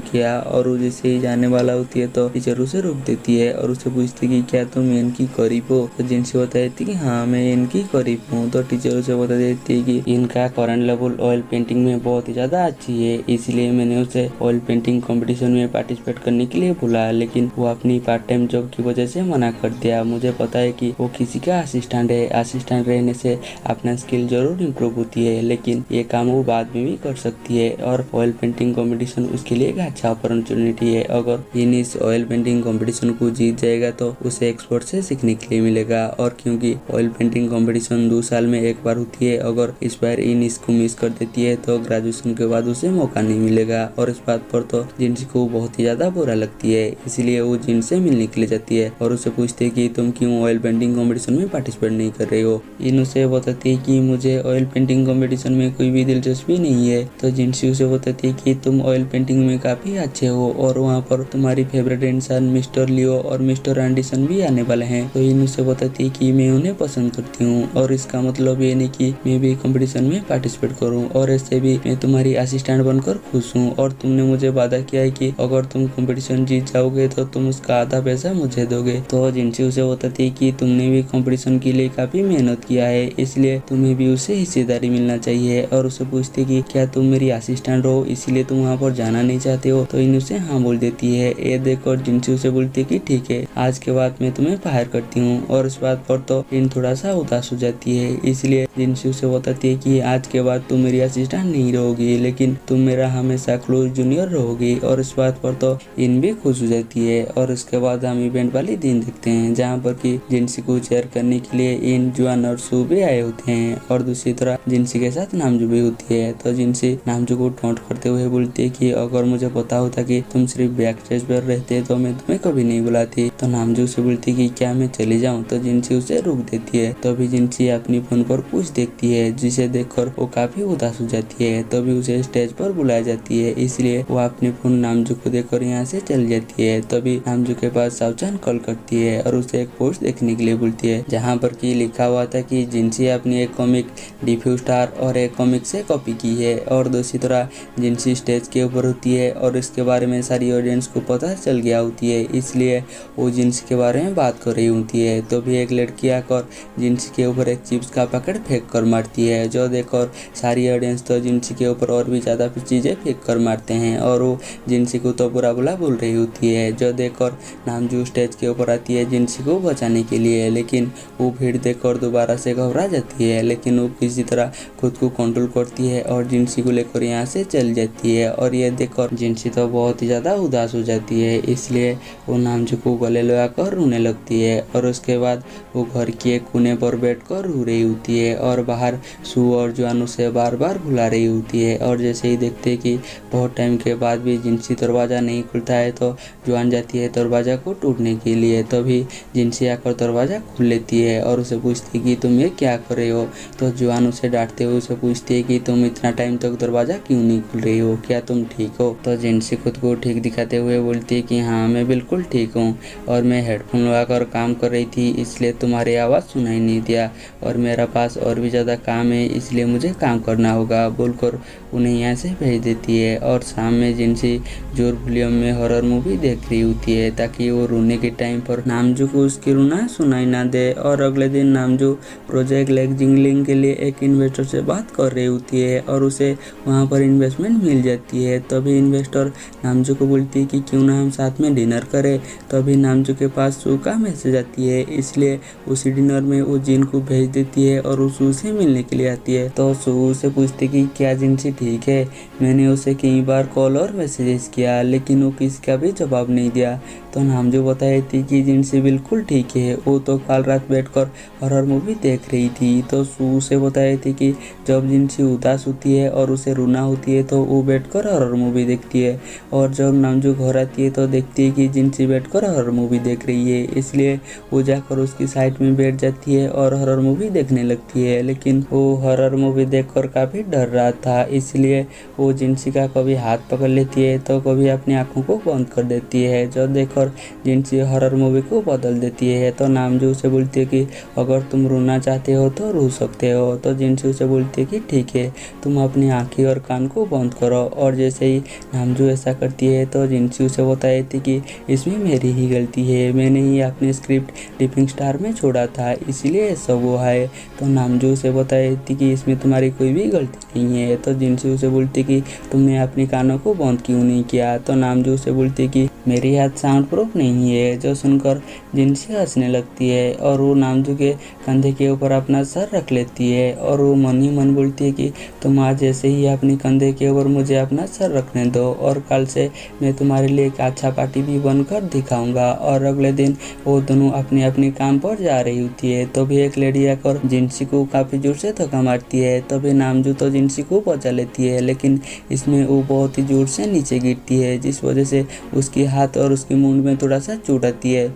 किया। और वो जैसे ही जाने वाला होती है तो टीचर उसे रोक देती है और उसे पूछती है कि क्या तुम इनकी करीब हो। तो जिनसी बता देती है कि हाँ मैं इनकी करीब हूँ। तो टीचर उसे बता देती है कि इनका करंट लेवल ऑयल पेंटिंग में बहुत ही ज्यादा अच्छी है, इसलिए मैंने उसे ऑयल पेंटिंग कंपटीशन में पार्टिसिपेट करने के लिए बोला, लेकिन वो अपनी पार्ट टाइम जॉब की वजह से मना कर दिया। मुझे पता है कि वो किसी का असिस्टेंट है, असिस्टेंट रहने से अपना स्किल जरूर इम्प्रूव होती है, लेकिन ये काम वो बाद में भी कर सकती है और ऑयल पेंटिंग कंपटीशन उसके लिए एक अच्छा अपॉर्चुनिटी है। अगर इन इस ऑयल पेंटिंग कंपटीशन को जीत जाएगा तो उसे एक्सपर्ट से सीखने के लिए मिलेगा। और क्योंकि ऑयल पेंटिंग कंपटीशन 2 साल में एक बार होती है, अगर इस बार इन इसको मिस कर देती है तो ग्रेजुएशन के बाद उसे मौका नहीं मिलेगा। और इस बात पर तो जिनसी को बहुत ही ज्यादा बुरा लगती है, इसलिए वो जिन से मिलने के लिए जाती है और उसे पूछती है कि तुम क्यों ऑयल पेंटिंग कंपटीशन में पार्टिसिपेट नहीं कर रही हो। इन उसे बताती है कि मुझे ऑयल पेंटिंग कंपटीशन में कोई भी दिलचस्पी नहीं है। तो जिनसी उसे बताती है कि तुम ऑयल पेंटिंग में काफी अच्छे हो और वहाँ पर तुम्हारी फेवरेट इंसान मिस्टर लियो और मिस्टर एंडरसन भी आने वाले हैं। तो इन उसे बताती है कि मैं उन्हें पसंद करती हूँ और इसका मतलब ये नहीं कि मैं भी कंपटीशन में पार्टिसिपेट करूँ, और ऐसे भी मैं तुम्हारी असिस्टेंट बनकर खुश हूँ। और तुमने मुझे वादा किया है कि अगर तुम कंपटीशन जीत जाओगे तो तुम उसका आधा पैसा मुझे दोगे। तो जिनसी उसे बताती है कि तुमने भी कंपटीशन के लिए काफी मेहनत किया है, इसलिए तुम्हें भी उसे हिस्सेदारी मिलना चाहिए। और उसे पूछती है कि क्या तुम मेरी असिस्टेंट हो इसलिए तुम वहाँ पर जाना नहीं चाहते हो। तो इन उसे हाँ बोल देती है। ये देखकर जिनसी उसे बोलती है कि ठीक है, आज के बाद मैं तुम्हें फायर करती हूँ। और इस बात पर तो इन थोड़ा सा उदास हो जाती है, इसलिए जिनसी उसे बताती है कि आज के बाद तुम मेरी असिस्टेंट नहीं रहोगी, लेकिन तुम मेरा हमेशा क्लोज जूनियर रहोगी। और इस बात पर तो इन भी खुश हो जाती है। और उसके बाद हम इवेंट वाले दिन देखते हैं, जहाँ पर कि जिनसी को चेयर करने के लिए इन जुआन और सू भी आए होते हैं और दूसरी तरह जिनसी के साथ नामजू भी होती है। तो जिनसी नामजू को टॉन्ट करते हुए बोलती है कि अगर मुझे पता होता कि तुम सिर्फ बैक स्टेज पर रहते तो मैं तुम्हें कभी नहीं बुलाती। तो नामजू से बोलती है कि क्या मैं चली जाऊँ। तो जिनसी उसे रोक देती है। तभी जिनसी अपनी फोन पर कुछ देखती है, जिसे देखकर वो काफी उदास हो जाती है। तभी उसे स्टेज पर बुलाई जाती है, इसलिए वो अपनी फोन नामजू को देखकर यहाँ से चली जाती है। तभी नामजू के पास सावचान कॉल करती है और उसे एक पोस्ट देखने के लिए बोलती है, जहाँ पर कि लिखा हुआ था कि जिनसी अपनी एक कॉमिक डिफ्यू स्टार और एक कॉमिक से कॉपी की है। और दूसरी तरह जिनसी स्टेज के ऊपर होती है और इसके बारे में सारी ऑडियंस को पता चल गया होती है, इसलिए वो जिनसी के बारे में बात कर रही होती है। तो भी एक लड़की आकर जिनसी के ऊपर एक चिप्स का पैकेट फेंक कर मारती है, जो देखकर सारी ऑडियंस तो जिनसी के ऊपर और भी ज़्यादा चीज़ें फेंक कर मारते हैं और वो जिनसी को तो बुरा बुरा बोल रही होती है, जो देखकर नामजू स्टेज के ऊपर आती है जिनसी को बचाने के लिए, लेकिन वो भीड़ देखकर दोबारा से घबरा जाती है। लेकिन वो किसी तरह पूरा खुद को कंट्रोल करती है और जिनसी को लेकर यहाँ से चल जाती है। और ये देखकर जिनसी तो बहुत ही ज़्यादा उदास हो जाती है, इसलिए वो नामजू को गले लगाकर रोने लगती है। और उसके बाद वो घर के एक कोने पर बैठकर रो रही होती है और बाहर सू और जुआन उसे बार बार बुला रही होती है। और जैसे ही देखते हैं कि बहुत टाइम के बाद भी जिनसी दरवाज़ा नहीं खुलता है तो जुआन जाती है दरवाज़ा को टूटने के लिए। तभी जिनसी आकर दरवाज़ा खोल लेती है और उसे पूछती है कि तुम ये क्या कर रहे हो। तो जुआन उसे डांटते हुए उसे पूछती है कि तुम इतना टाइम तक दरवाज़ा क्यों नहीं खुल रही हो, क्या तुम ठीक हो। तो जिनसी खुद को ठीक दिखाते हुए बोलती है कि हाँ मैं बिल्कुल ठीक हूँ और मैं हेडफोन लगाकर काम कर रही थी इसलिए तुम्हारी आवाज़ सुनाई नहीं दिया और मेरा पास और भी ज़्यादा काम है इसलिए मुझे काम करना होगा बोलकर उन्हें यहाँ से भेज देती है। और शाम में जिनसी जोर वॉल्यूम में हॉरर मूवी देख रही होती है ताकि वो रोने के टाइम पर नामजू को उसकी रोना सुनाई ना दे। और अगले दिन नामजू प्रोजेक्ट लेक जिंगलिंग के लिए एक इन्वेस्टर से बात कर रही होती है और उसे वहाँ पर इन्वेस्टमेंट मिल जाती है। तभी इन्वेस्टर नामजू को बोलती है कि क्यों ना हम साथ में डिनर करें। तभी नामजू के पास सू का मैसेज आती है, इसलिए उसी डिनर में वो जिन को भेज देती है और वो सू से मिलने के लिए आती है। तो सू से पूछती कि क्या जिनसी ठीक है। मैंने उसे कई बार कॉल और मैसेजेस किया लेकिन वो किसी का भी जवाब नहीं दिया। तो नामजू बताई थी कि जिनसी बिल्कुल ठीक है, वो तो कल रात बैठकर हॉरर मूवी देख रही थी। तो सू से बताई थी कि जब जिनसी उदास होती है और उसे रोना होती है तो वो बैठकर हॉरर मूवी देखती है और जब नामजू घर आती है तो देखती है कि जिनसी बैठकर हॉरर मूवी देख रही है, इसलिए वो जाकर उसकी साइड में बैठ जाती है और हॉरर मूवी देखने लगती है। लेकिन वो हॉरर मूवी देखकर काफ़ी डर रहा था, इसलिए वो जिनसी का कभी हाथ पकड़ लेती है तो कभी अपनी आंखों को बंद कर देती है, जो देखकर जिनसी हॉरर मूवी को बदल देती है। तो नामजू उसे बोलती है कि अगर तुम रोना चाहते हो तो रो सकते हो। तो जिनसी उसे बोलती है कि ठीक है, तुम अपनी आंखें और कान को बंद करो। और जैसे ही नामजू ऐसा करती है तो जिनसी उसे बताई थी कि इसमें मेरी ही गलती है, मैंने ही अपनी स्क्रिप्ट लिविंग स्टार में छोड़ा था इसलिए सब हुआ है। तो नामजू उसे बताई थी कि इसमें तुम्हारी कोई भी गलती नहीं है। तो जिनसी उसे बोलती कि तुमने अपने कानों को बंद क्यों नहीं किया। तो नामजू उसे बोलती कि मेरी हाथ साउंड प्रूफ नहीं है, जो सुनकर जिनसी हंसने लगती है और वो नामजू के कंधे के ऊपर अपना सर रख लेती है और वो मन ही मन बोलती है कि तुम आज ऐसे ही अपने कंधे के ऊपर मुझे अपना सर रखने दो और कल से मैं तुम्हारे लिए एक अच्छा पार्टी भी बनकर दिखाऊंगा। और अगले दिन वो दोनों अपने अपने काम पर जा रही होती है। तभी एक लेडी आकर जिनसी को काफ़ी जोर से धक्का मारती है। तभी नामजू तो जिनसी को बचा लेती है, लेकिन इसमें वो बहुत ही जोर से नीचे गिरती है जिस वजह से उसकी हाथ और उसके मुंड में थोड़ा सा चोट आती है।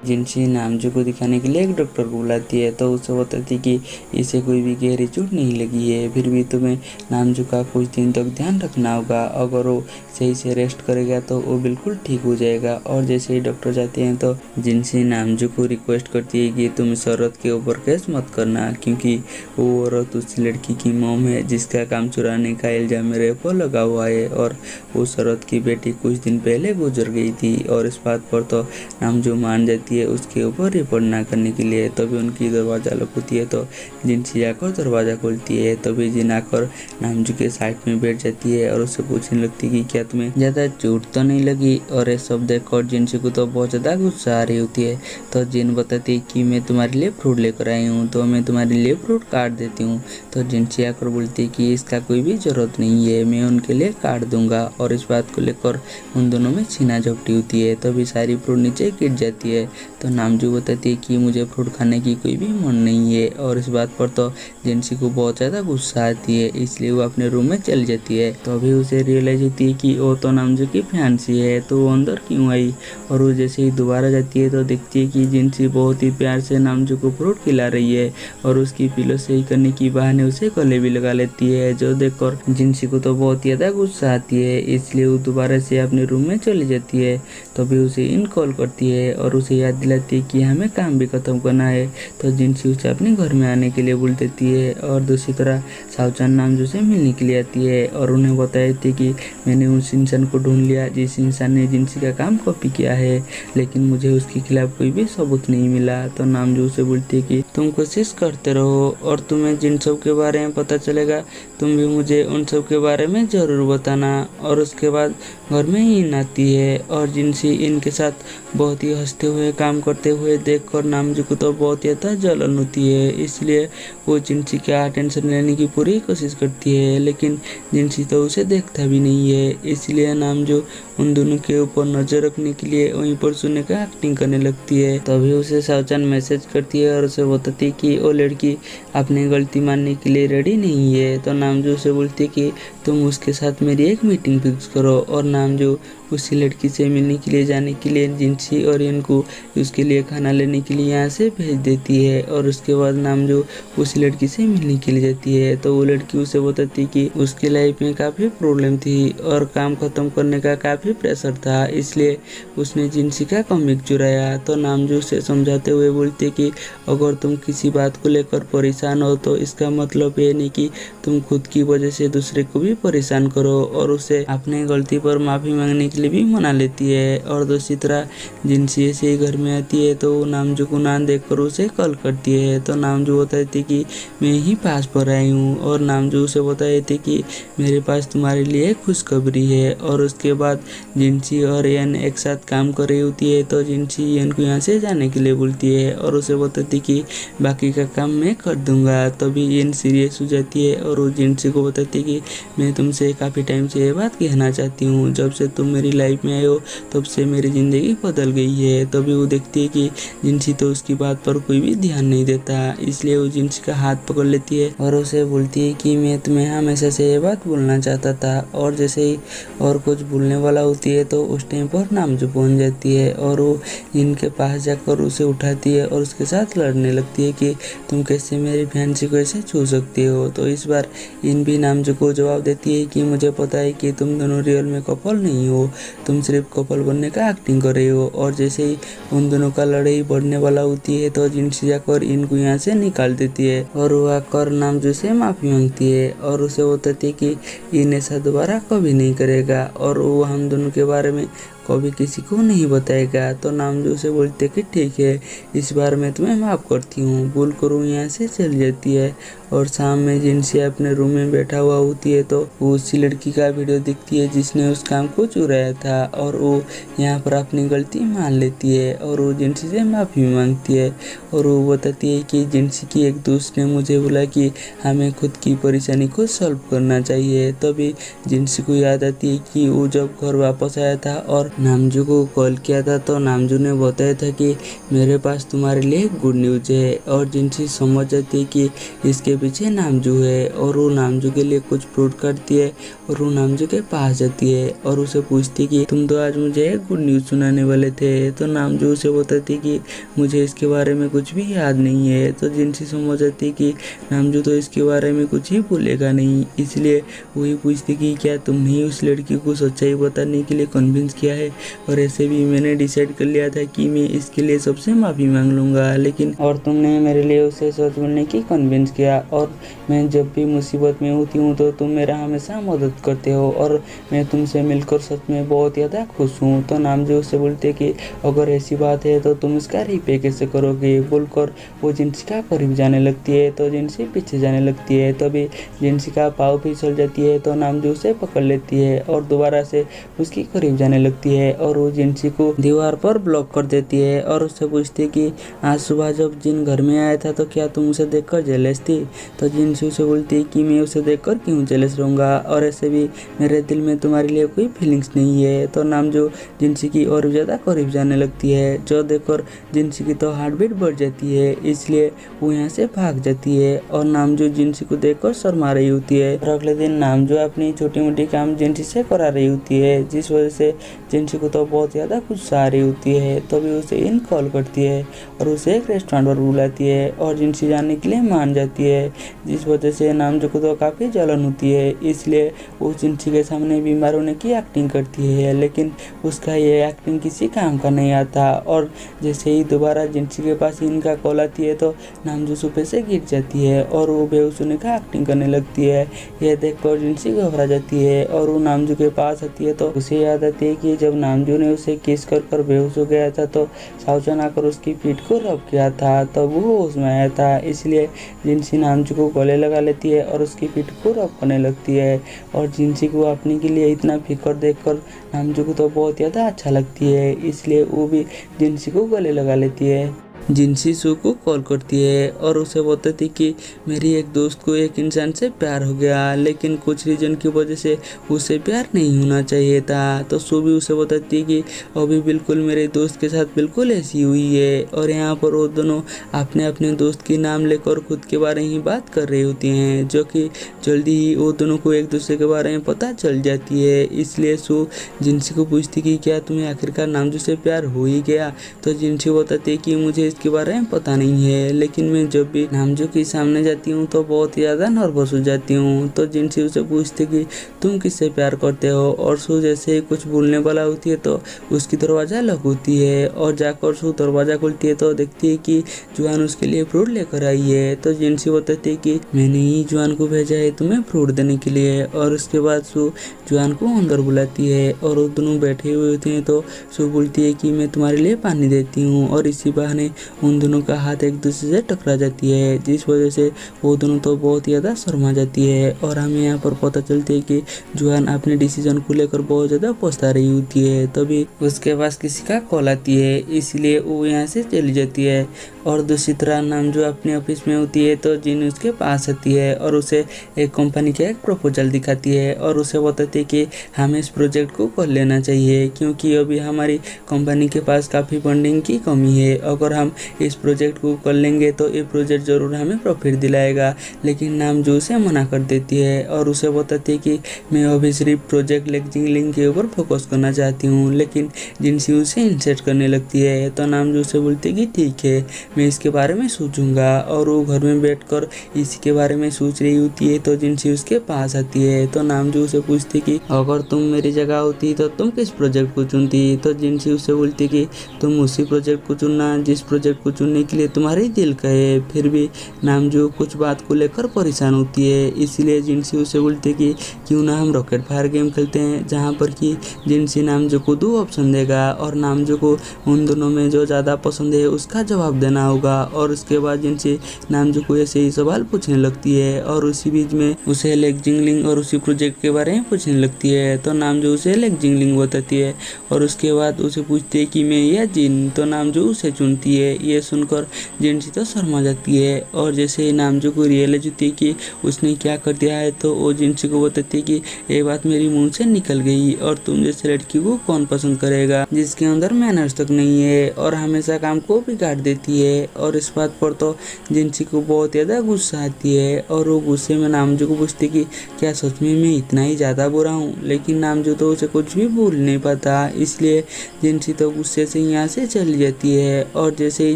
जिनसी नामजू को दिखाने के लिए एक डॉक्टर को बुलाती है तो उसे बताती कि इसे कोई भी गहरी चोट नहीं लगी है, फिर भी तुम्हें नामजू का कुछ दिन तक ध्यान रखना होगा। अगर वो सही से रेस्ट करेगा तो वो बिल्कुल ठीक हो जाएगा। और जैसे ही डॉक्टर जाते हैं तो जिनसी नामजू को रिक्वेस्ट करती है कि तुम इस औरत के ऊपर केस मत करना, क्योंकि वो औरत उस लड़की की मॉम है जिसका काम चुराने का इल्जाम मेरे ऊपर लगा हुआ है और उस औरत की बेटी कुछ दिन पहले गुजर गई थी। और इस बात पर तो नामजू मान जाती है उसके ऊपर रिपोर्ट ना करने के लिए। तभी उनकी दरवाज़ा लॉक होती है तो जिनसी आकर दरवाज़ा खोलती है। तभी जिन आकर नामजू के साइड में बैठ जाती है और उससे पूछने लगती है कि क्या तुम्हें ज़्यादा चोट तो नहीं लगी। और ये सब देखकर जिनसी को तो बहुत ज़्यादा गुस्सा आ रही होती है। तो जिन बताती है कि मैं तुम्हारे लिए फ्रूट लेकर आई हूँ तो मैं तुम्हारे लिए फ्रूट काट देती हूँ। तो जिनसी आकर बोलती है कि इसका कोई भी ज़रूरत नहीं है, मैं उनके लिए काट दूंगा। और इस बात को लेकर उन दोनों में छीना झपटी होती है। तभी सारी फ्रूट नीचे गिर जाती है। तो नामजू बताती है कि मुझे फ्रूट खाने की कोई भी मन नहीं है। और इस बात पर तो जिनसी को बहुत ज़्यादा गुस्सा आती है, इसलिए वो अपने रूम में चली जाती है। तो अभी उसे रियलाइज होती है कि वो तो नामजू की फैंसी है, तो वो अंदर क्यों आई। और वो जैसे ही दोबारा जाती है तो देखती है कि जिनसी बहुत ही प्यार से नामजू को फ्रूट खिला रही है और उसकी पिलो सही करने की बहाने उसे गले भी लगा लेती है, जो देखकर जिनसी को तो बहुत ज़्यादा गुस्सा आती है, इसलिए वो दोबारा से अपने रूम में चली जाती है। तभी उसे इन कॉल करती है और उसे याद दिलाती है कि हमें काम भी खत्म करना है। तो जिनसी उसे अपने घर में आने के लिए बोल देती है। और दूसरी तरह साउचान नामजू से मिलने के लिए आती है और उन्हें बताती है कि मैंने उस इंसान को ढूंढ लिया जिस इंसान ने जिनसी का काम कॉपी किया है, लेकिन मुझे उसके खिलाफ कोई भी सबूत नहीं मिला। तो नामजू उसे बोलती है कि तुम कोशिश करते रहो और तुम्हें जिन सब के बारे में पता चलेगा तुम भी मुझे उन सब के बारे में ज़रूर बताना। और उसके बाद घर में इन आती है और जिनसी इनके साथ बहुत ही हंसते हुए काम करते हुए देखकर नामजू को तो बहुत ज़्यादा जलन होती है। इसलिए वो जिनसी का अटेंशन लेने की पूरी कोशिश करती है, लेकिन जिनसी तो उसे देखता भी नहीं है। इसलिए नामजू उन दोनों के ऊपर नजर रखने के लिए वहीं पर सोने का एक्टिंग करने लगती है। तभी उसे सावचान मैसेज करती है और उसे बताती है कि वो लड़की अपनी गलती मानने के लिए रेडी नहीं है। तो नामजू उसे बोलती है कि तुम उसके साथ मेरी एक मीटिंग फिक्स करो। और नामजू उसी लड़की से मिलने के लिए जाने के लिए जिनसी और यन को उसके लिए खाना लेने के लिए यहाँ से भेज देती है। और उसके बाद नामजू उसी लड़की से मिलने के लिए जाती है। तो वो लड़की उसे बताती है कि उसकी लाइफ में काफ़ी प्रॉब्लम थी और काम खत्म करने का काफ़ी प्रेशर था, इसलिए उसने जिनसी का कॉमिक चुराया। तो नामजू उसे समझाते हुए बोलते कि अगर तुम किसी बात को लेकर परेशान हो तो इसका मतलब ये नहीं कि तुम खुद की वजह से दूसरे को भी परेशान करो। और उसे अपनी गलती पर माफ़ी मांगने के लिए भी मना लेती है। और दूसरी तरह जिनसी ऐसे ही घर में आती है तो वो नामजू को ना देखकर उसे कॉल करती है। तो नामजू बताती कि मैं ही पास पर आई हूँ। और नामजू उसे बताए थे कि मेरे पास तुम्हारे लिए खुशखबरी है। और उसके बाद जिनसी और यन एक साथ काम कर रही होती है। तो जिनसी यन को यहाँ से जाने के लिए बोलती है और उसे बताती कि बाकी का काम मैं कर दूंगा। तभी यन सीरियस हो जाती है और वो जिनसी को बताती कि मैं तुमसे काफ़ी टाइम से ये बात कहना चाहती हूँ, जब से तुम मेरी लाइफ में आए हो तब से मेरी ज़िंदगी बदल गई है। तभी वो देखती है कि जिनसी तो उसकी बात पर कोई भी ध्यान नहीं देता, इसलिए वो जिनसी का हाथ पकड़ लेती है और उसे बोलती है कि मैं तुम्हें हमेशा से ये बात बोलना चाहता था। और जैसे ही और कुछ बोलने वाला होती है तो उस टाइम पर नामजू पहुँच जाती है और वो इनके पास जाकर उसे उठाती है और उसके साथ लड़ने लगती है कि तुम कैसे मेरी फैंसी को ऐसे छू सकती हो। तो इस बार इन भी नामजू को जवाब देती है कि मुझे पता है कि तुम दोनों रियल में कपल नहीं हो, तुम सिर्फ कपल बनने का एक्टिंग कर रही हो। और जैसे ही उन दोनों का लड़ाई बढ़ने वाला होती है तो जिनसी जाकर इनको यहाँ से निकाल देती है और वो आकर नामजू से माफ़ी मांगती है और उसे बताती है कि इन ऐसा दोबारा कभी नहीं करेगा और वो हम दोनों के बारे में कभी किसी को नहीं बताएगा। तो नामजू से बोलते कि ठीक है, इस बार मैं तुम्हें माफ़ करती हूँ, भूल करूँ यहाँ से चली जाती है। और शाम में जिनसी अपने रूम में बैठा हुआ होती है तो वो उसी लड़की का वीडियो दिखती है जिसने उस काम को चुराया था और वो यहाँ पर अपनी गलती मान लेती है और वो जिनसी से माफ़ी मांगती है। और वो बताती है कि जिनसी की एक दोस्त ने मुझे बोला कि हमें खुद की परेशानी को सॉल्व करना चाहिए। तभी जिनसी को याद आती है कि वो जब घर वापस आया था और नामजू को कॉल किया था तो नामजू ने बताया था कि मेरे पास तुम्हारे लिए गुड न्यूज़ है। और जिनसी समझ जाती है कि इसके पीछे नामजू है और वो नामजू के लिए कुछ फ्रूट करती है और वो नामजू के पास जाती है और उसे पूछती कि तुम तो आज मुझे गुड न्यूज़ सुनाने वाले थे। तो नामजू उसे बताती कि मुझे इसके बारे में कुछ भी याद नहीं है। तो जिनसी समझ जाती कि नामजू तो इसके बारे में कुछ ही भूलेगा नहीं, इसलिए वही पूछती कि क्या तुमने ही उस लड़की को सच्चाई बताने के लिए कन्विंस किया है। और ऐसे भी मैंने डिसाइड कर लिया था कि मैं इसके लिए सबसे माफ़ी मांग लूँगा, लेकिन और तुमने मेरे लिए उसे सच बोलने की कन्विंस किया और मैं जब भी मुसीबत में होती हूँ तो तुम मेरा हमेशा मदद करते हो और मैं तुमसे मिलकर सच में बहुत ज़्यादा खुश हूँ। तो नामजू उससे बोलते कि अगर ऐसी बात है तो तुम इसका रीपे कैसे करोगे, बोलकर वो जिनसी का करीब जाने लगती है तो जिनसी पीछे जाने लगती है। तभी जिनसी का पाँव फिसल जाती है तो नामजू उसे पकड़ लेती है और दोबारा से उसकी करीब जाने लगती है और वो जिनसी को दीवार पर ब्लॉक कर देती है और उससे पूछती है कि आज सुबह जब जिन घर में आया था तो क्या तुम उसे देखकर जेलस थी। तो जिनसी उसे बोलती है कि मैं उसे देखकर क्यों जेलस रहूँगा और ऐसे भी मेरे दिल में तुम्हारे लिए कोई फीलिंग्स नहीं है। तो नामजू जिनसी की और ज़्यादा करीब जाने लगती है, जो देखकर जिनसी की तो हार्ट बीट बढ़ जाती है, इसलिए वो यहाँ से भाग जाती है और नामजू जिनसी को देखकर शर्मा रही होती है। और अगले दिन नामजू अपनी छोटी मोटी काम जिनसी से करा रही होती है, जिस वजह से जिनसी को तो बहुत ज़्यादा गुस्सा आ रही होती है। तभी उसे इन कॉल करती है और उसे एक रेस्टोरेंट पर बुलाती है और जिनसी जाने के लिए मान जाती है, जिस वजह से नामजू को तो काफ़ी जलन होती है, इसलिए वो जिनसी के सामने बीमार होने की एक्टिंग करती है, लेकिन उसका ये एक्टिंग किसी काम का नहीं आता। और जैसे ही दोबारा जिनसी के पास इनका कॉल आती है तो नामजू सोफे से गिर जाती है और वो बेहोश होने का एक्टिंग करने लगती है। यह देखकर जिनसी घबरा जाती है और वो नामजू के पास आती है तो उसे याद आती है कि जब जब नामजू ने उसे किस कर बेहोश हो गया था तो साओचन आकर उसकी पीठ को रब किया था, तब वो होश में आया था। इसलिए जिनसी नामजू को गले लगा लेती है और उसकी पीठ को रब करने लगती है। और जिनसी को अपने के लिए इतना फिक्र देखकर नामजू को तो बहुत ज़्यादा अच्छा लगती है, इसलिए वो भी जिनसी को गले लगा लेती है। जिनसी सू को कॉल करती है और उसे बताती कि मेरी एक दोस्त को एक इंसान से प्यार हो गया, लेकिन कुछ रीज़न की वजह से उसे प्यार नहीं होना चाहिए था। तो सू भी उसे बताती है कि अभी बिल्कुल मेरे दोस्त के साथ बिल्कुल ऐसी हुई है। और यहाँ पर वो दोनों अपने अपने दोस्त के नाम लेकर खुद के बारे ही बात कर रही होती हैं, जो कि जल्दी ही वो दोनों को एक दूसरे के बारे में पता चल जाती है। इसलिए सू जिनसी को पूछती कि क्या तुम्हें आखिरकार नामजू से प्यार हो ही गया। तो जिनसी बताती है कि मुझे इसके बारे में पता नहीं है, लेकिन मैं जब भी नामजू के सामने जाती हूँ तो बहुत ज़्यादा नर्वस हो जाती हूँ। तो जिनसी उसे पूछती कि तुम किससे प्यार करते हो। और सू जैसे ही कुछ बोलने वाला होती है तो उसकी दरवाज़ा लॉक होती है और जाकर सू दरवाज़ा खोलती है तो देखती है कि जुआन उसके लिए फ्रूट लेकर आई है। तो जिनसी बताती है कि मैंने ही जुआन को भेजा है तुम्हें फ्रूट देने के लिए। और उसके बाद सू जुआन को अंदर बुलाती है और वो दोनों बैठे हुए होते हैं। तो सू बोलती है कि मैं तुम्हारे लिए पानी देती हूँ, और इसी बहाने उन दोनों का हाथ एक दूसरे से टकरा जाती है, जिस वजह से वो दोनों तो बहुत ज़्यादा शर्मा जाती है। और हमें यहाँ पर पता चलती है कि जुआन अपने डिसीजन को लेकर बहुत ज़्यादा पछता रही होती है। तभी उसके पास किसी का कॉल आती है, इसलिए वो यहाँ से चली जाती है। और दूसरी तरह नामजू अपने ऑफिस में होती है तो जिन उसके पास आती है और उसे एक कंपनी का एक प्रपोजल दिखाती है और उसे बताती है कि हमें इस प्रोजेक्ट को कर लेना चाहिए, क्योंकि अभी हमारी कंपनी के पास काफ़ी फंडिंग की कमी है। अगर हम इस प्रोजेक्ट को कर लेंगे तो ये प्रोजेक्ट ज़रूर हमें प्रॉफिट दिलाएगा। लेकिन नामजू उसे मना कर देती है और उसे बताती है कि मैं अभी सिर्फ प्रोजेक्ट लेक्जिंग के ऊपर फोकस करना चाहती हूँ। लेकिन जिनसी उसे इंसल्ट करने लगती है तो नामजू उसे बोलती है कि ठीक है, मैं इसके बारे में सोचूंगा। और वो घर में बैठकर इसी के बारे में सोच रही होती है तो जिनसी उसके पास आती है। तो नामजू उसे पूछती कि अगर तुम मेरी जगह होती तो तुम किस प्रोजेक्ट को चुनती। तो जिनसी उसे बोलती कि तुम उसी प्रोजेक्ट को चुनना जिस प्रोजेक्ट को चुनने के लिए तुम्हारे ही दिल कहे। फिर भी नामजू कुछ बात को लेकर परेशान होती है, इसलिए जिनसी उसे बोलती कि क्यों ना हम रॉकेट फायर गेम खेलते हैं, जहाँ पर कि जिनसी नामजू को 2 ऑप्शन देगा और नामजू को उन दोनों में जो ज़्यादा पसंद है उसका जवाब देना होगा। और उसके बाद जिनसी नामजू को ऐसे ही सवाल पूछने लगती है और उसी बीच में उसे लेग जिंगलिंग और उसी प्रोजेक्ट के बारे में पूछने लगती है। तो नामजू उसे लेग जिंगलिंग बताती है और उसके बाद उसे पूछती है कि मैं या जिन। तो नामजू उसे चुनती है। ये सुनकर जिनसी तो शर्मा जाती है और जैसे ही नामजू को रियलाइज होती है कि उसने क्या कर दिया है तो वो जिनसी को बताती है कि ये बात मेरी मुंह से निकल गई और तुम जैसे लड़की को कौन पसंद करेगा जिसके अंदर मैनर्स तक नहीं है और हमेशा काम को बिगाड़ देती है। और इस बात पर तो जिनसी को बहुत ज़्यादा गुस्सा आती है और वो गुस्से में नामजू को पूछती कि क्या सच में मैं इतना ही ज़्यादा बुरा हूँ। लेकिन नामजू तो उसे कुछ भी भूल नहीं पाता, इसलिए जिनसी तो गुस्से से यहाँ से चली जाती है। और जैसे ही